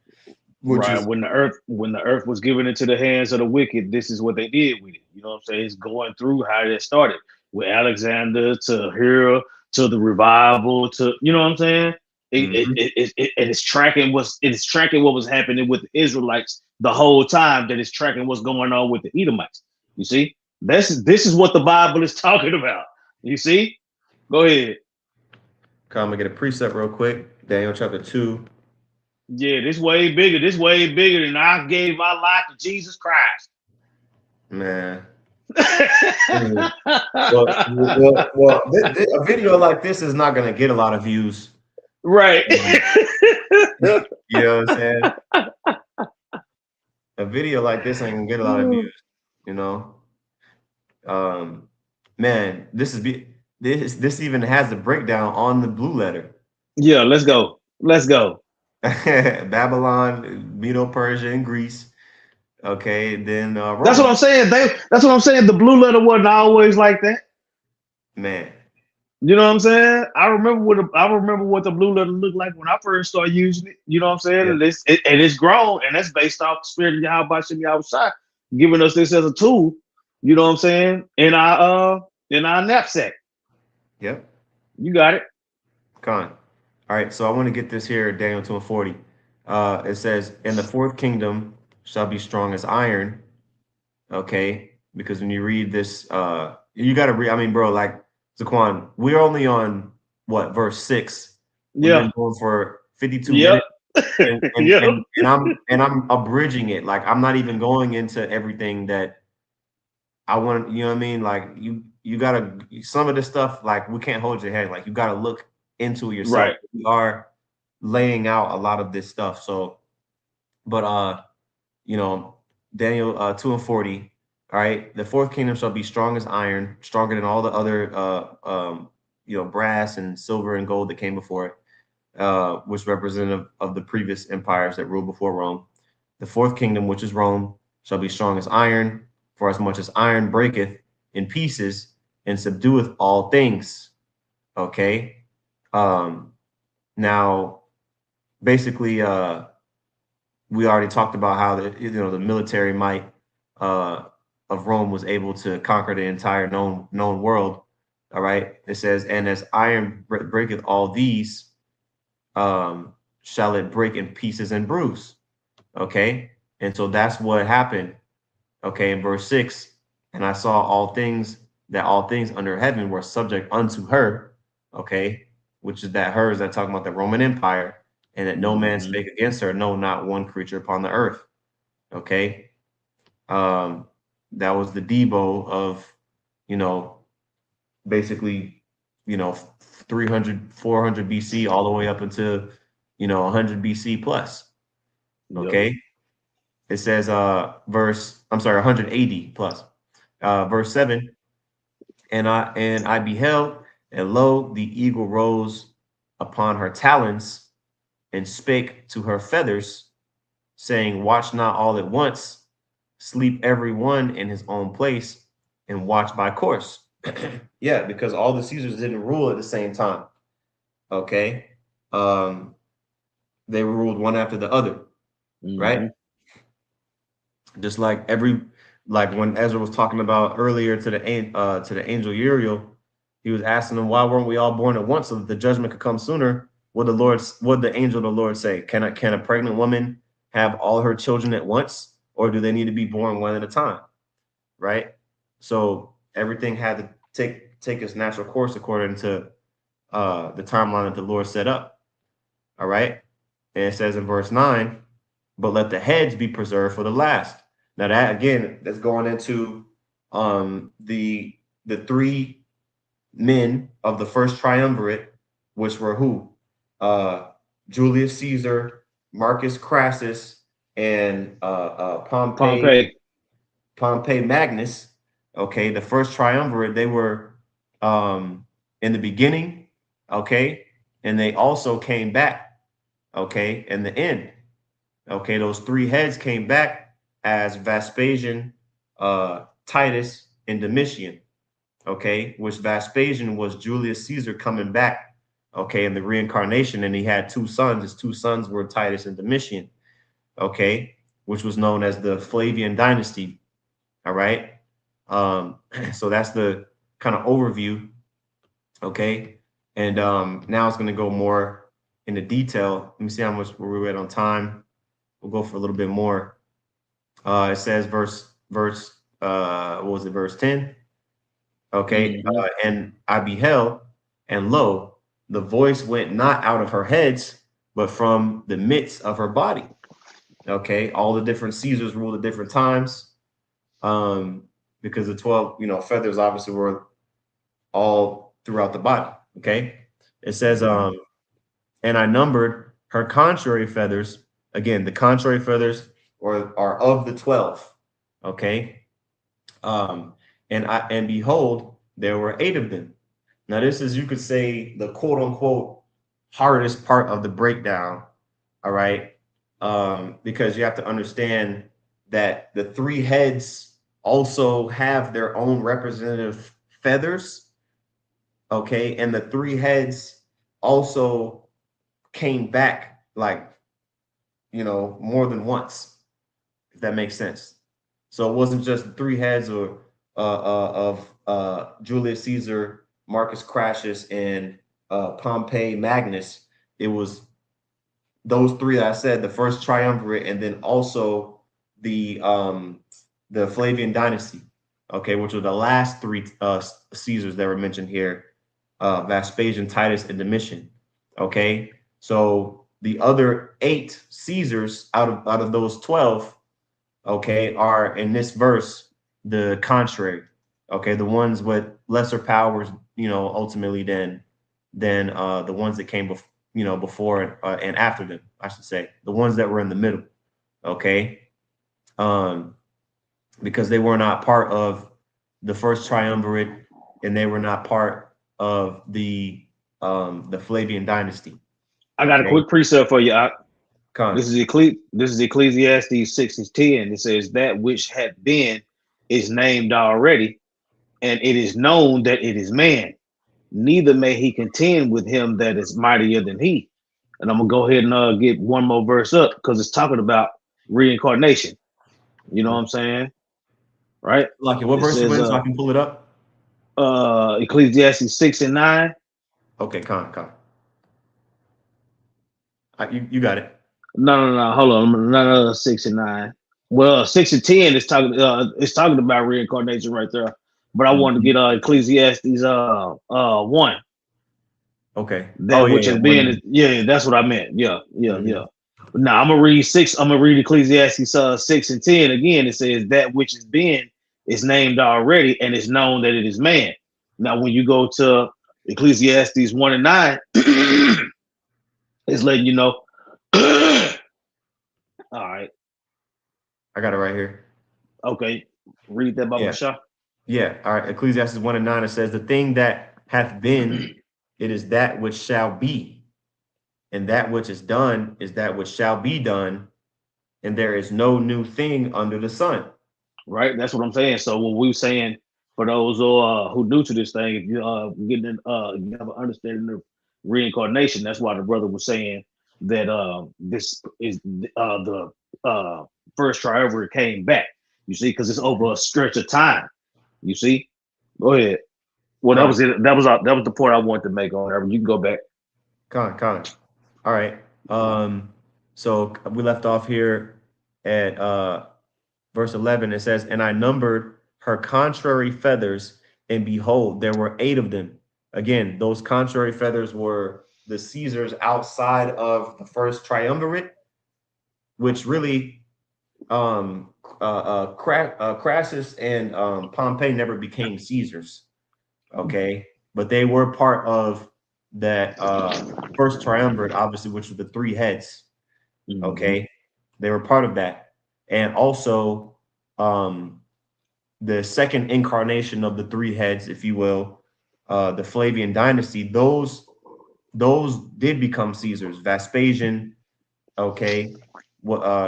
which Right. is When the earth was given into the hands of the wicked, this is what they did with it. You know what I'm saying? It's going through how it started with Alexander to here to the revival to you know what I'm saying? mhm. And it's tracking what was happening with the Israelites the whole time that it's tracking what's going on with the Edomites. You see? This is what the Bible is talking about. You see? Go ahead. Come and get a precept real quick. Daniel chapter 2. Yeah, this way bigger. This way bigger than I gave my life to Jesus Christ. Man. Mhm. Well, a video like this is not going to get a lot of views. Right. Um, you know what I'm saying? A video like this ain't going to get a lot of views, you know? Um, man, this even has a breakdown on the blue letter. Yeah, let's go. Let's go. Babylon, Medo-Persia, and Greece. Okay, then That's what Rome. I'm saying. That's what I'm saying. The blue letter wasn't always like that. Man, You know what I'm saying? I remember what the blue letter looked like when I first started using it. You know what I'm saying? yeah, And it's grown, and that's based off the spirit of Yahweh Shem Yahweh giving us this as a tool. You know what I'm saying? In our knapsack. yep. You got it. Con. All right, so I want to get this here, Daniel 2 and 40. It says, "And the fourth kingdom shall be strong as iron." Okay, because when you read this, you got to read. I mean, bro, like Zaquan, we're only on what verse 6. We've Yeah. been going for 52 Yep. minutes, and and Yep. and, and I'm abridging it. Like I'm not even going into everything that I want. You know what I mean? Like you gotta some of this stuff. Like we can't hold your head. Like you gotta look into it yourself. Right. We are laying out a lot of this stuff. So, but you know, Daniel 2 and 40. All right, the fourth kingdom shall be strong as iron, stronger than all the other brass and silver and gold that came before it, which representative of the previous empires that ruled before Rome. The fourth kingdom, which is Rome, shall be strong as iron, for as much as iron breaketh in pieces and subdueth all things. Okay. Um, now, basically, we already talked about how the military might uh, of Rome was able to conquer the entire known world. All right. It says, and as iron breaketh all these, shall it break in pieces and bruise. Okay. And so that's what happened. Okay. In verse 6, and I saw all things under heaven were subject unto her. Okay. Which is that her is that talking about the Roman Empire, and that no man Mhm. spake against her, no, not one creature upon the earth. Okay. Um, that was the Debo of, you know, basically, 300, 400 BC all the way up into, 100 BC plus. Yep. Okay. It says, I'm sorry, 180 plus. Verse 7, and I beheld, and lo, the eagle rose upon her talons and spake to her feathers, saying, watch not all at once, sleep every one in his own place, and watch by course. Yeah, because all the Caesars didn't rule at the same time. Okay. Um, they ruled one after the other, right? Mhm. Just like when Ezra was talking about earlier to the angel Uriel, he was asking them, why weren't we all born at once so that the judgment could come sooner? What the angel of the Lord say? Can a pregnant woman have all her children at once, or do they need to be born one at a time? Right? So everything had to take its natural course according to the timeline that the Lord set up. All right. And it says in verse 9, but let the heads be preserved for the last. Now that again, that's going into the three men of the first triumvirate, which were who? Uh Julius Caesar, Marcus Crassus, and Pompey. Pompey Magnus, okay, the first triumvirate, they were in the beginning, okay, and they also came back, okay, in the end. Okay, those three heads came back as Vespasian, Titus, and Domitian. Okay, which Vespasian was Julius Caesar coming back. Okay, in the reincarnation, and he had two sons. His two sons were Titus and Domitian. Okay, which was known as the Flavian dynasty. All right, so that's the kind of overview. Okay, and now it's going to go more into detail. Let me see how much we're at on time. We'll go for a little bit more. It says what was it, verse 10? Okay. And I beheld, and lo, the voice went not out of her heads, but from the midst of her body. Okay. All the different Caesars ruled at different times. Because the 12, feathers obviously were all throughout the body. Okay. It says, and I numbered her contrary feathers. Again, the contrary feathers are of the 12. Okay. And behold, there were 8 of them. Now, this is, you could say, the quote unquote hardest part of the breakdown. All right. Because you have to understand that the 3 heads also have their own representative feathers. Okay. And the 3 heads also came back, like, more than once, if that makes sense. So it wasn't just 3 heads of Julius Caesar, Marcus Crassus, and Pompey Magnus. It was those 3 that I said, the first triumvirate, and then also the Flavian dynasty, okay, which were the last 3 Caesars that were mentioned here, Vespasian, Titus, and Domitian. Okay, so the other 8 Caesars out of those 12, okay, are in this verse the contrary. Okay, the ones with lesser powers, ultimately than the ones that came before and after them, I should say, the ones that were in the middle. Okay, because they were not part of the first triumvirate, and they were not part of the Flavian dynasty. I got a quick precept for you. Con. This is Ecclesiastes 6:10. It says that which had been is named already, and it is known that it is man. Neither may he contend with him that is mightier than he. And I'm gonna go ahead and get one more verse up because it's talking about reincarnation. You know what I'm saying? Right? Lucky, what It verse you says in so I can pull it up? Ecclesiastes 6:9. Okay, con. You got it. No. Hold on. No. 6 and 9. Well, 6 and 10 is talking. It's talking about reincarnation right there. But I wanted to get Ecclesiastes 1. Okay. That which has been. Yeah, that's what I meant. Yeah. Now I'm gonna read 6. I'm gonna read Ecclesiastes 6 and 10 again. It says that which has been is named already, and it's known that it is man. Now, when you go to Ecclesiastes 1 and 9, it's letting you know. All right. I got it right here. Okay. Read that, Baba Shah. Yeah. All right. Ecclesiastes 1 and 9. It says, the thing that hath been, it is that which shall be. And that which is done is that which shall be done. And there is no new thing under the sun. Right. That's what I'm saying. So what we were saying for those who new to this thing, if you getting you have an understanding of reincarnation, that's why the brother was saying that this is the first triumvirate came back. You see, because it's over a stretch of time. You see. Go ahead. Well, that was it. That was the point I wanted to make on it. You can go back. Con. All right. So we left off here at verse 11. It says, and I numbered her contrary feathers, and behold, there were 8 of them. Again, those contrary feathers were the Caesars outside of the first triumvirate, which really Crassus and Pompey never became Caesars. Okay, but they were part of that first triumvirate, obviously, which were the 3 heads. Okay, They were part of that. And also, um, the second incarnation of the three heads, if you will, the Flavian dynasty, those did become Caesars. Vespasian, okay,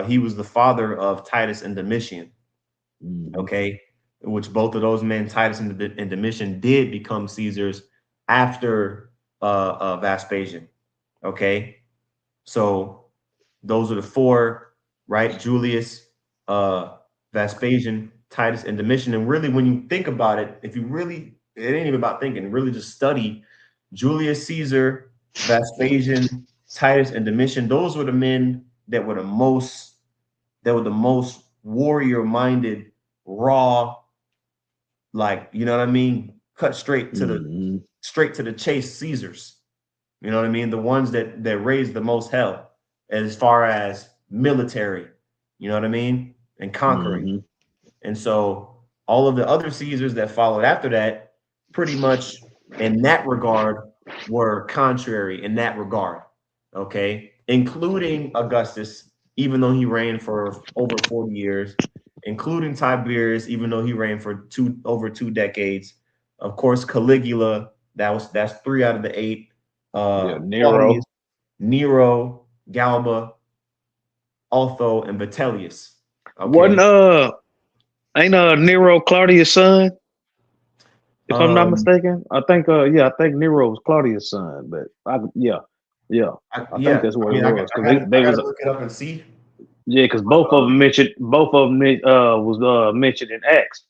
he was the father of Titus and Domitian, Mhm. okay, which both of those men, Titus and Domitian, did become Caesars after Vespasian, okay. So those are the four, right? Julius, Vespasian, Titus, and Domitian. And really, when you think about it, if you really, it ain't even about thinking, really just study Julius Caesar, Vespasian, Titus, and Domitian. Those were the men that were the most warrior-minded, raw, like, you know what I mean? Cut Mhm. straight to the chase Caesars. You know what I mean? The ones that raised the most hell as far as military, you know what I mean? And conquering. Mhm. And so all of the other Caesars that followed after that, pretty much in that regard, were contrary in that regard. Okay. Including Augustus, even though he reigned for over 40 years, including Tiberius, even though he reigned for over 2 decades. Of course, Caligula, that's 3 out of the 8. Yeah, Claudius, Nero. Nero, Galba, Otho, and Vitellius. Wasn't Okay. ain't Nero Claudius' son? If I'm not Um, mistaken, I think yeah, I think Nero was Claudius' son, but yeah, yeah, I think yeah, that's what I it mean, was I because got they I got was to look it up and see. yeah, because both of them was mentioned in Acts.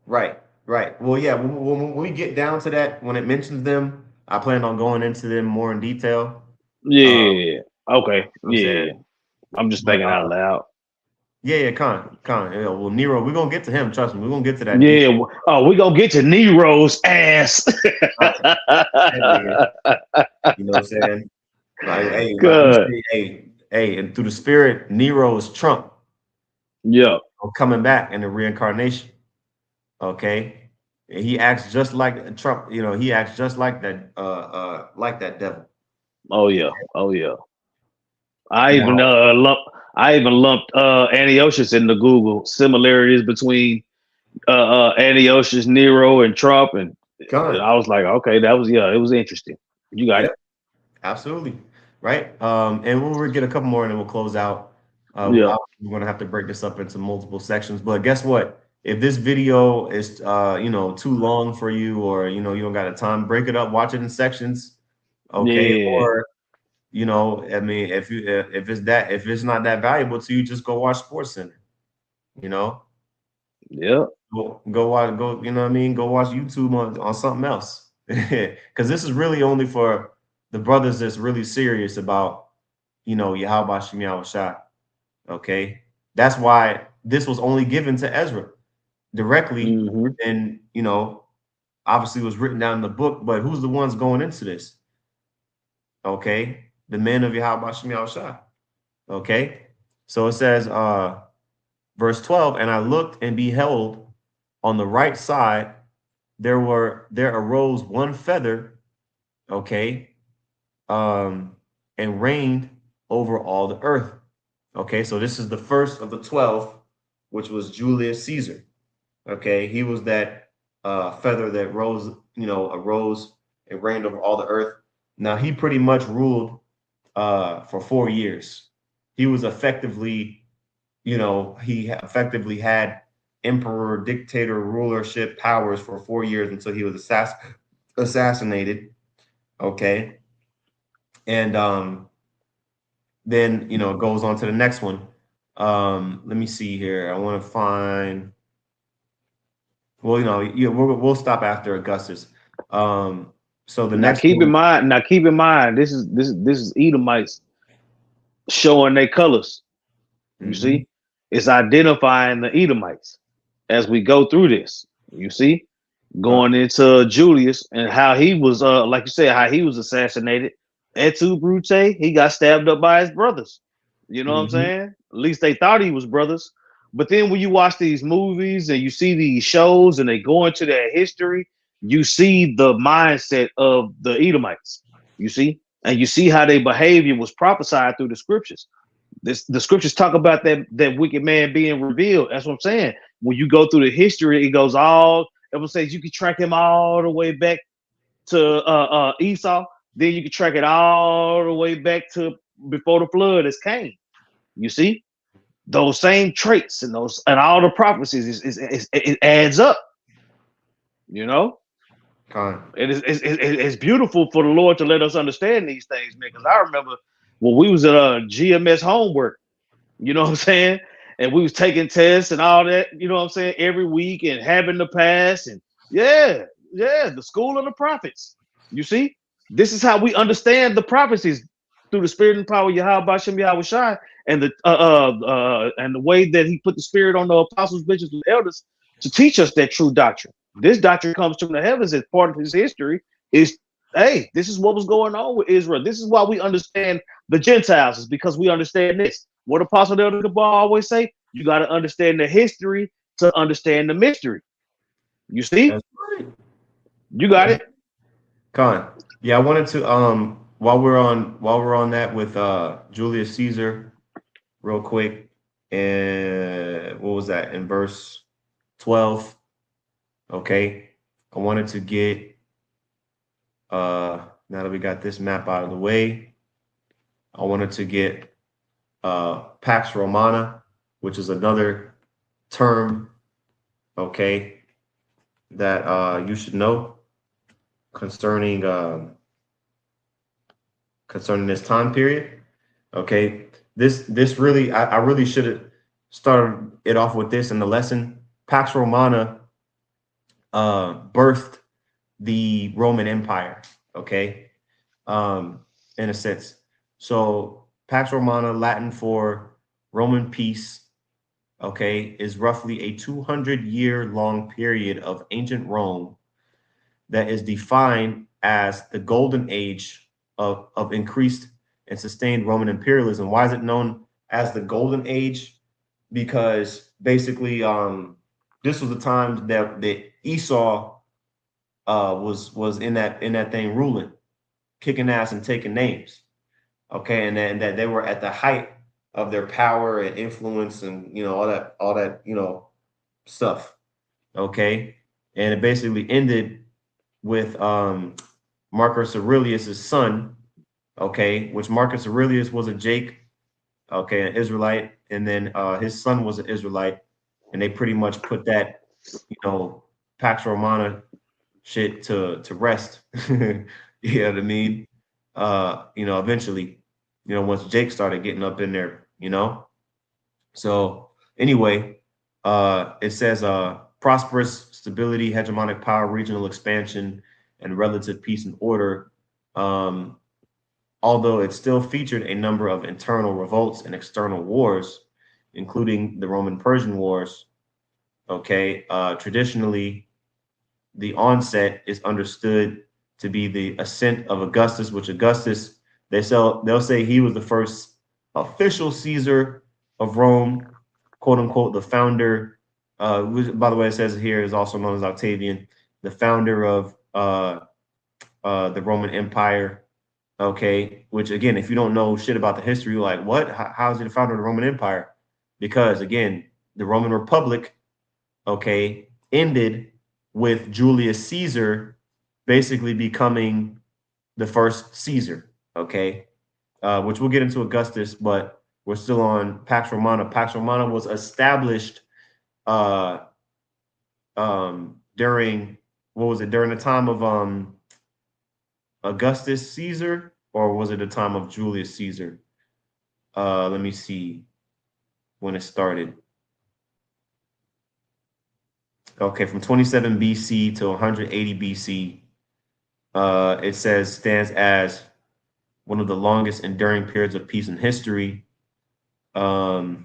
Right, right. Well, yeah, when we get down to that, when it mentions them, I plan on going into them more in detail. You Yeah, okay, know what I'm saying? yeah. I'm just But thinking out loud. yeah, yeah, Con. Yeah, well, Nero, we're gonna get to him. Trust me, we're gonna get to that deep. Yeah, oh, we gonna get to Nero's ass. Hey, you know what I'm saying? Like we Good. say, and through the spirit, Nero is Trump Yeah. coming back in the reincarnation. Okay, and he acts just like Trump. You know, he acts just like that devil. Oh yeah. Oh yeah. I even Now, lumped Antiochus into Google similarities between Antiochus, Nero, and Trump, and Con. I was like, okay, that was yeah, it was interesting. You got Yeah, it. absolutely. Right. And we'll get a couple more and then we'll close out. Yeah. We're gonna have to break this up into multiple sections. But guess what? If this video is too long for you, or you don't got a time, break it up, watch it in sections. Okay. Yeah. Or I mean, if it's not that valuable to you, just go watch Sports Center. You know, Yeah. go watch, go, you know what I mean? Go watch YouTube on something else. Because this is really only for the brothers that's really serious about, Yahweh Shem Yahweh Shai. Okay. That's why this was only given to Ezra directly. Hmm. And, obviously was written down in the book, but who's the ones going into this? Okay. The men of Yahweh Shem Yahweh Shai. Okay. So it says, verse 12, and I looked and beheld on the right side there arose one feather, okay, and reigned over all the earth. Okay, so this is the first of the 12, which was Julius Caesar. Okay, he was that feather that arose and reigned over all the earth. Now he pretty much ruled for 4 years. He was effectively, he effectively had emperor, dictator, rulership powers for 4 years until he was assassinated. Okay. And then, it goes on to the next one. Let me see here. I want to find, well, we'll stop after Augustus. So the Now next keep in one, mind. Now keep in mind. This is Edomites showing their colors. You mhm, see, it's identifying the Edomites as we go through this. You see, going into Julius and how he was, like you said, how he was assassinated. Etu Brute, he got stabbed up by his brothers. You know what I'm mhm, saying? At least they thought he was brothers. But then when you watch these movies and you see these shows and they go into their history, you see the mindset of the Edomites. You see, and you see how their behavior was prophesied through the scriptures. The scriptures talk about that wicked man being revealed. That's what I'm saying. When you go through the history, it goes all. It will say you can track him all the way back to Esau. Then you can track it all the way back to before the flood as Cain. You see those same traits and those and all the prophecies it adds up. You know, Con. it's beautiful for the Lord to let us understand these things, man. Because I remember when we was at GMS homework. You know what I'm saying? And we was taking tests and all that, you know what I'm saying, every week and having to pass. And the school of the prophets. You see, this is how we understand the prophecies through the spirit and power of Yahweh Bashem Yahweh Shai and the way that he put the spirit on the apostles, bishops, and elders to teach us that true doctrine. This doctrine comes from the heavens as part of his history. Is hey, this is what was going on with Israel. This is why we understand the Gentiles, is because we understand this. What Apostle Elder Gabar always say, you got to understand the history to understand the mystery. You see? That's right. You got it. Con. Yeah, I wanted to while we're on that with Julius Caesar real quick. And what was that in verse 12? Okay. I wanted to get now that we got this map out of the way, I wanted to get Pax Romana, which is another term, okay, that you should know concerning concerning this time period. Okay, this really I really should have started it off with this in the lesson. Pax Romana birthed the Roman Empire. Okay, in a sense. So Pax Romana, Latin for Roman peace, okay, is roughly a 200-year long period of ancient Rome that is defined as the golden age of increased and sustained Roman imperialism. Why is it known as the golden age? Because basically, this was the time that Esau was in that thing ruling, kicking ass and taking names. Okay, and then that they were at the height of their power and influence, and all that stuff. Okay, and it basically ended with Marcus Aurelius's son. Okay, which Marcus Aurelius was a Jake, okay, an Israelite, and then his son was an Israelite, and they pretty much put that, Pax Romana shit to rest. You know what I mean? Eventually, once Jake started getting up in there, So anyway, it says prosperous stability, hegemonic power, regional expansion, and relative peace and order. Um, Although it still featured a number of internal revolts and external wars, including the Roman-Persian Wars. Okay, traditionally, the onset is understood to be the ascent of Augustus, which Augustus, they'll say he was the first official Caesar of Rome, quote unquote, the founder. Which, by the way, it says here is also known as Octavian, the founder of the Roman Empire. Okay, which again, if you don't know shit about the history, you're like, what? How is he the founder of the Roman Empire? Because again, the Roman Republic, okay, ended with Julius Caesar basically becoming the first Caesar, okay, which we'll get into Augustus, but we're still on Pax Romana. Pax Romana was established during, what was it, during the time of Augustus Caesar, or was it the time of Julius Caesar? Let me see when it started. Okay, from 27 BC to 180 BC, it says stands as one of the longest enduring periods of peace in history. So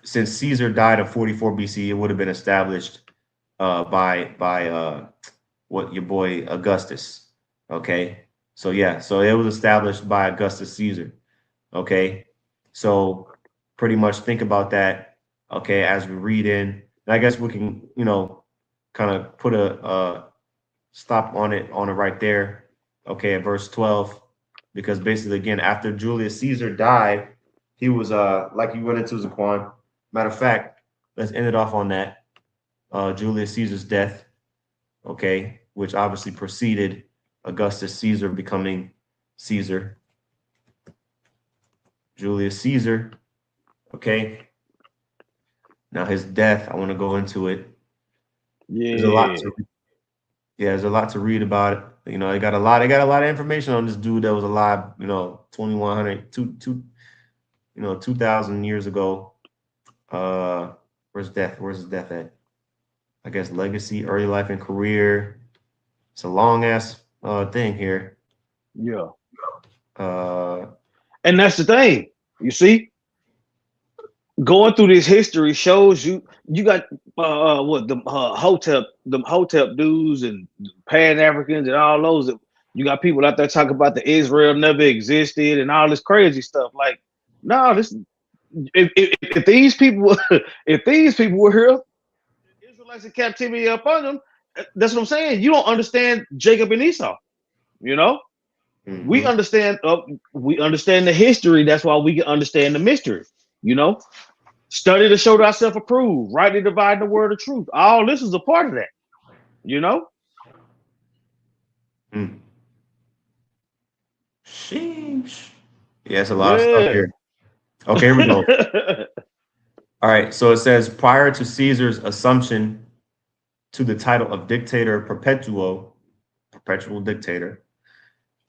since Caesar died in 44 BC, it would have been established by what your boy Augustus. Okay, so yeah, so it was established by Augustus Caesar. Okay, so pretty much think about that. Okay, as we read in, and I guess we can kind of put a stop on it right there. Okay, at verse 12. because basically, again, after Julius Caesar died, he was like you went into, Zaquan. Matter of fact, let's end it off on that. Julius Caesar's death, okay, which obviously preceded Augustus Caesar becoming Caesar. Julius Caesar, okay. Now his death, I want to go into it. There's a lot Yeah. to there's a lot to read about it. You know, they got a lot of information on this dude that was alive, 2100, 2000 years ago. Where's death? Where's his death at? I guess legacy, early life and career. It's a long ass thing here. Yeah. Uh, And that's the thing. You see, going through this history shows you got what the Hotep dudes and Pan Africans and all those. You got people out there talking about the Israel never existed and all this crazy stuff. Like, no, this if these people if these people were here, the Israelites in captivity upon them. That's what I'm saying. You don't understand Jacob and Esau. You know, we mhm. understand. We understand the history. That's why we can understand the mystery. You know, study to show thyself approved, rightly dividing the word of truth. All this is a part of that. You know. Mm. Sheesh. Yeah, it's a lot of stuff Yeah. here. Okay, here we go. All right, so it says prior to Caesar's assumption to the title of dictator perpetual dictator,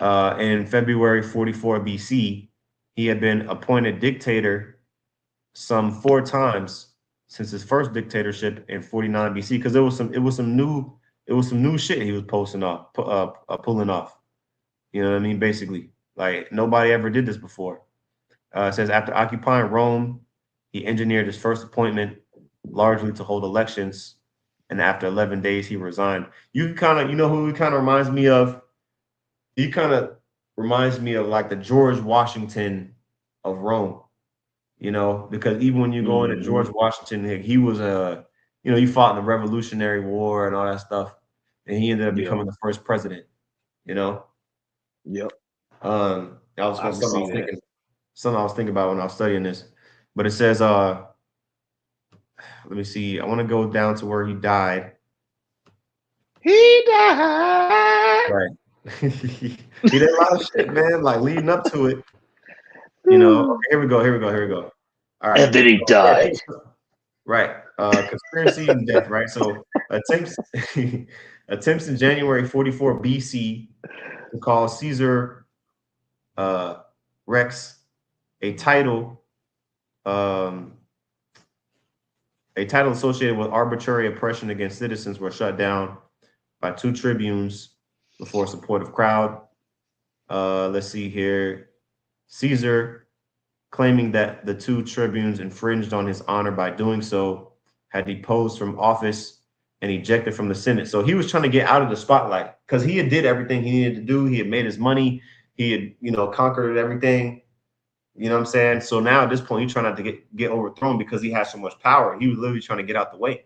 in February 44 BC, he had been appointed dictator some 4 times since his first dictatorship in 49 BC, because it was some new shit he was pulling off. You know what I mean? Basically, like nobody ever did this before. It says after occupying Rome, he engineered his first appointment largely to hold elections, and after 11 days, he resigned. You know who he kind of reminds me of? He kind of reminds me of like the George Washington of Rome, because even when you go into Mm-hmm. George Washington, he was he fought in the Revolutionary War and all that stuff, and he ended up Yeah. becoming the first president. You know, Yep. that was I can see that. something I was thinking about when I was studying this. But it says, let me see, I want to go down to where he died. He died. Right. He did a lot of shit, man, like leading up to it. Okay, here we go. Here we go. All right. And then he So, yeah, died. right. Conspiracy and death, right? So attempts attempts in January 44 BC to call Caesar Rex a title um, a title associated with arbitrary oppression against citizens were shut down by 2 tribunes before a supportive crowd. Let's see here. Caesar, claiming that the 2 tribunes infringed on his honor by doing so, had deposed from office and ejected from the Senate. So he was trying to get out of the spotlight because he had did everything he needed to do. He had made his money. He had, conquered everything. You know what I'm saying? So now at this point, he's trying not to get overthrown because he has so much power. He was literally trying to get out the way.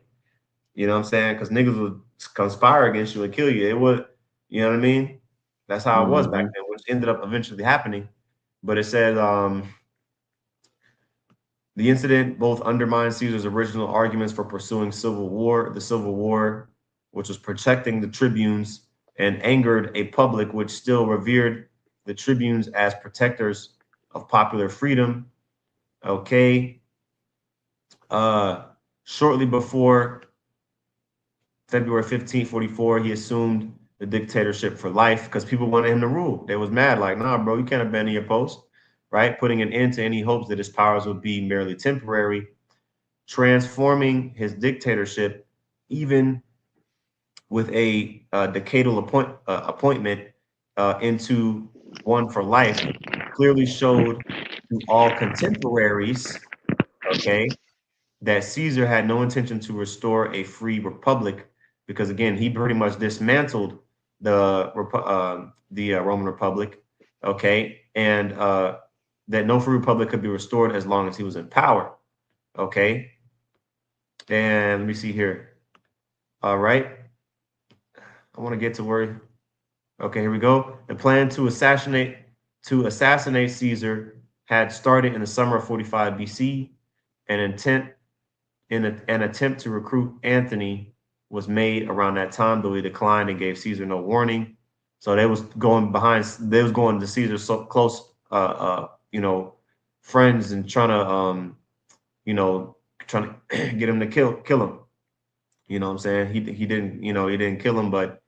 You know what I'm saying? Because niggas would conspire against you and kill you. It would, you know what I mean? That's how it was back Mm-hmm. then, which ended up eventually happening. But it said the incident both undermined Caesar's original arguments for pursuing the civil war, which was protecting the tribunes, and angered a public which still revered the tribunes as protectors of popular freedom. Okay. Shortly before February 44, he assumed the dictatorship for life because people wanted him to rule. They was mad, like, nah, bro, you can't abandon your post, right? Putting an end to any hopes that his powers would be merely temporary, transforming his dictatorship, even with a decadal appointment, into one for life, clearly showed to all contemporaries, okay, that Caesar had no intention to restore a free republic because, again, he pretty much dismantled the Roman Republic, okay, and that no free republic could be restored as long as he was in power, okay. And let me see here. All right, I want to get to where. Okay, here we go. The plan to assassinate Caesar had started in the summer of 45 BC. An attempt to recruit Antony was made around that time, though he declined and gave Caesar no warning. So they was going to Caesar so close, friends, and trying to, trying to get him to kill him. You know what I'm saying? He didn't kill him, but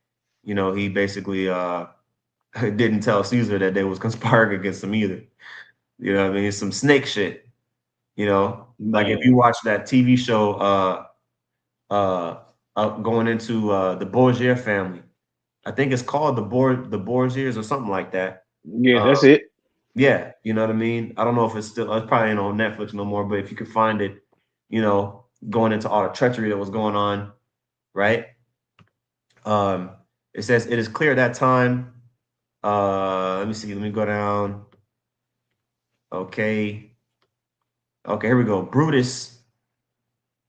he basically didn't tell Caesar that they was conspiring against him either. You know what I mean? It's some snake shit. Like if you Man. watch that TV show, going into the Borgia family. I think it's called the Borgias or something like that. Yeah, Uh, that's it. yeah, you know what I mean. I don't know if it's probably ain't on Netflix no more, but if you could find it, going into all the treachery that was going on, right? Um, it says it is clear at that time. Let me see. Let me go down. Okay. Okay, here we go. Brutus.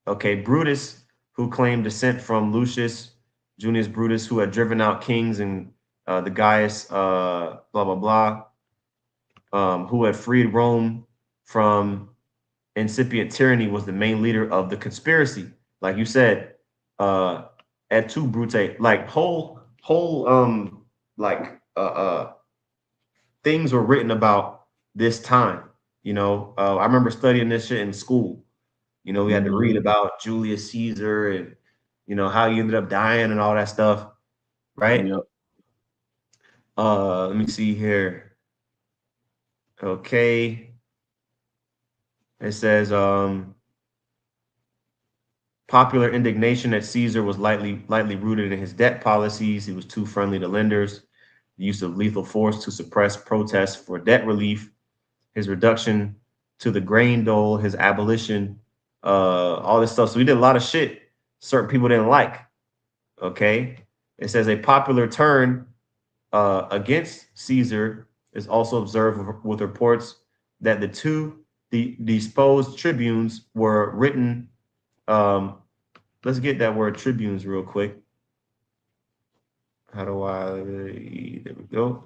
Okay, Brutus, who claimed descent from Lucius Junius Brutus, who had driven out kings and the Gaius, blah blah blah, who had freed Rome from incipient tyranny, was the main leader of the conspiracy. Like you said, et tu Brute, like whole like things were written about this time. I remember studying this shit in school. We had to read Hmm. about Julius Caesar and how he ended up dying and all that stuff, right? Yep. Let me see here. Okay. It says popular indignation that Caesar was lightly rooted in his debt policies. He was too friendly to lenders. The use of lethal force to suppress protests for debt relief. His reduction to the grain dole. His abolition. All this stuff. So we did a lot of shit certain people didn't like. Okay. It says a popular turn against Caesar is also observed with reports that the disposed tribunes were written. Um, let's get that word tribunes real quick. How do I? There we go.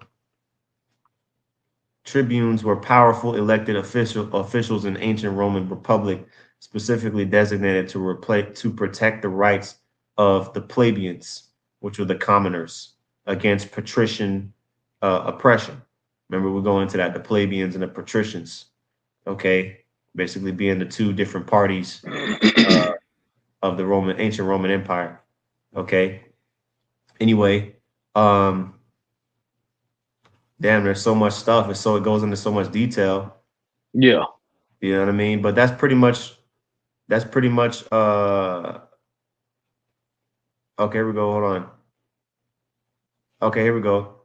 Tribunes were powerful elected officials in ancient Roman Republic, specifically designated to protect the rights of the plebeians, which were the commoners, against patrician oppression. Remember, we're going into that, the plebeians and the patricians. Okay, basically being the two different parties uh, of the ancient Roman Empire. Okay. Anyway, um, damn, there's so much stuff, and so it goes into so much detail. Yeah. You know what I mean? But that's pretty much okay, here we go. Hold on. Okay, here we go.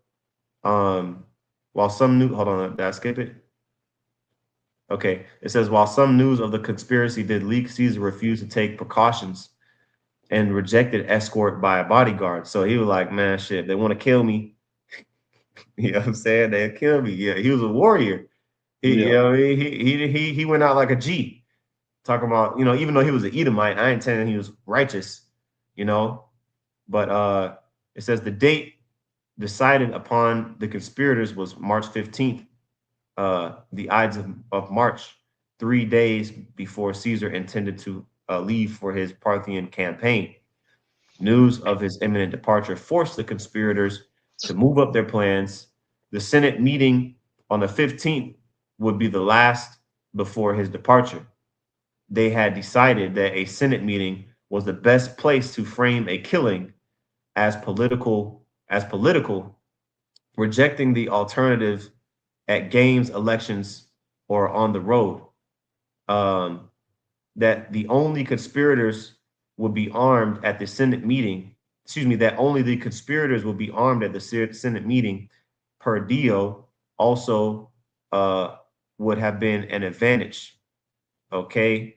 While some new hold on, did I skip it? Okay. It says while some news of the conspiracy did leak, Caesar refused to take precautions and rejected escort by a bodyguard. So he was like, man, shit, they want to kill me. You know what I'm saying? They'll kill me. Yeah, he was a warrior. Yeah. He went out like a G. Talking about, even though he was an Edomite, I ain't saying he was righteous, you know. But it says the date decided upon the conspirators was March 15th, the Ides of March, 3 days before Caesar intended to leave for his Parthian campaign. News of his imminent departure forced the conspirators to move up their plans. The Senate meeting on the 15th would be the last before his departure. They had decided that a Senate meeting was the best place to frame a killing as political, rejecting the alternative at games, elections, or on the road. Um, that the only conspirators would be armed at the Senate meeting. Excuse me, that only the conspirators would be armed at the Senate meeting per Dio also uh, would have been an advantage. Okay.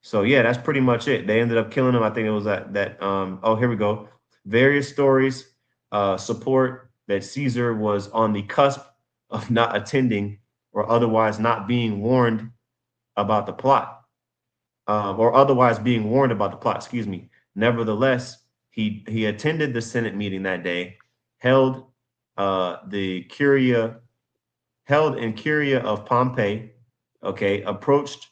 So yeah, that's pretty much it. They ended up killing him. I think it was oh, here we go. Various stories support that Caesar was on the cusp of not attending or otherwise not being warned about the plot, or otherwise being warned about the plot, excuse me. Nevertheless, he attended the Senate meeting that day, held the Curia held in Curia of Pompeii, okay, approached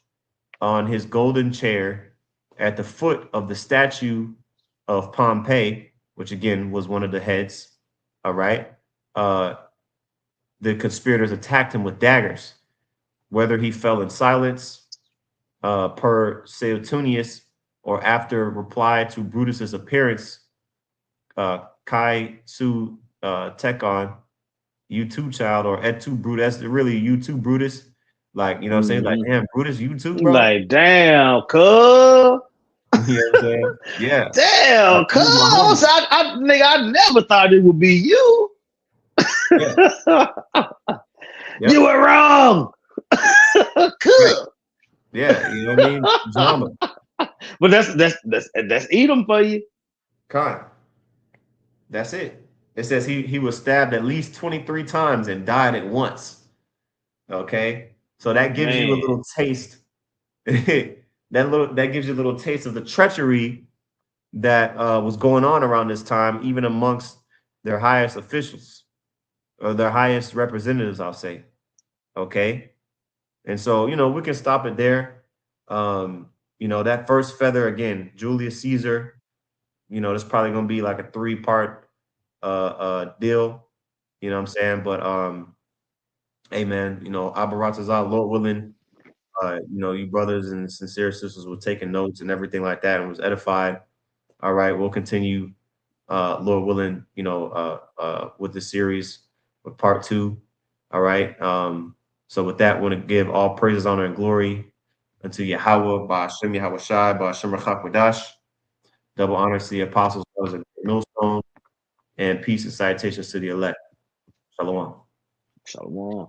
on his golden chair at the foot of the statue of Pompey, which again was one of the heads. All right. Uh, the conspirators attacked him with daggers. Whether he fell in silence, per Suetonius, or after reply to Brutus's appearance, Kai Su Tekon, you too, child, or et tu Brutus, really you too, Brutus. Like, you know what I'm saying? Like, Mm-hmm. damn, Brutus, you too, bro. Like, damn, cuz. You know what I'm saying? Yeah. Damn, You my cuz. homie. Nigga, I never thought it would be you. Yeah. You Yep. were wrong. Right. Cuz. Yeah. You know what I mean? Drama. But that's Edom for you. Con. That's it. It says he was stabbed at least 23 times and died at once. Okay. So that gives you a Man. little taste. That gives you a little taste of the treachery that was going on around this time, even amongst their highest officials or their highest representatives, I'll say. Okay. And so, we can stop it there. That first feather again, Julius Caesar, that's probably gonna be like a three-part deal. You know what I'm saying? But hey man, Abaratazal, Lord willing, you brothers and sincere sisters were taking notes and everything like that and was edified. All right, we'll continue, Lord willing, with the series with part two. All right. So with that, I want to give all praises, honor, and glory unto Yahweh, by Hashem Yahweh Shai, by Hashem Rachak. Double honors to the apostles, brothers, and millstone, and peace and salutations to the elect. Shalom. Shalom.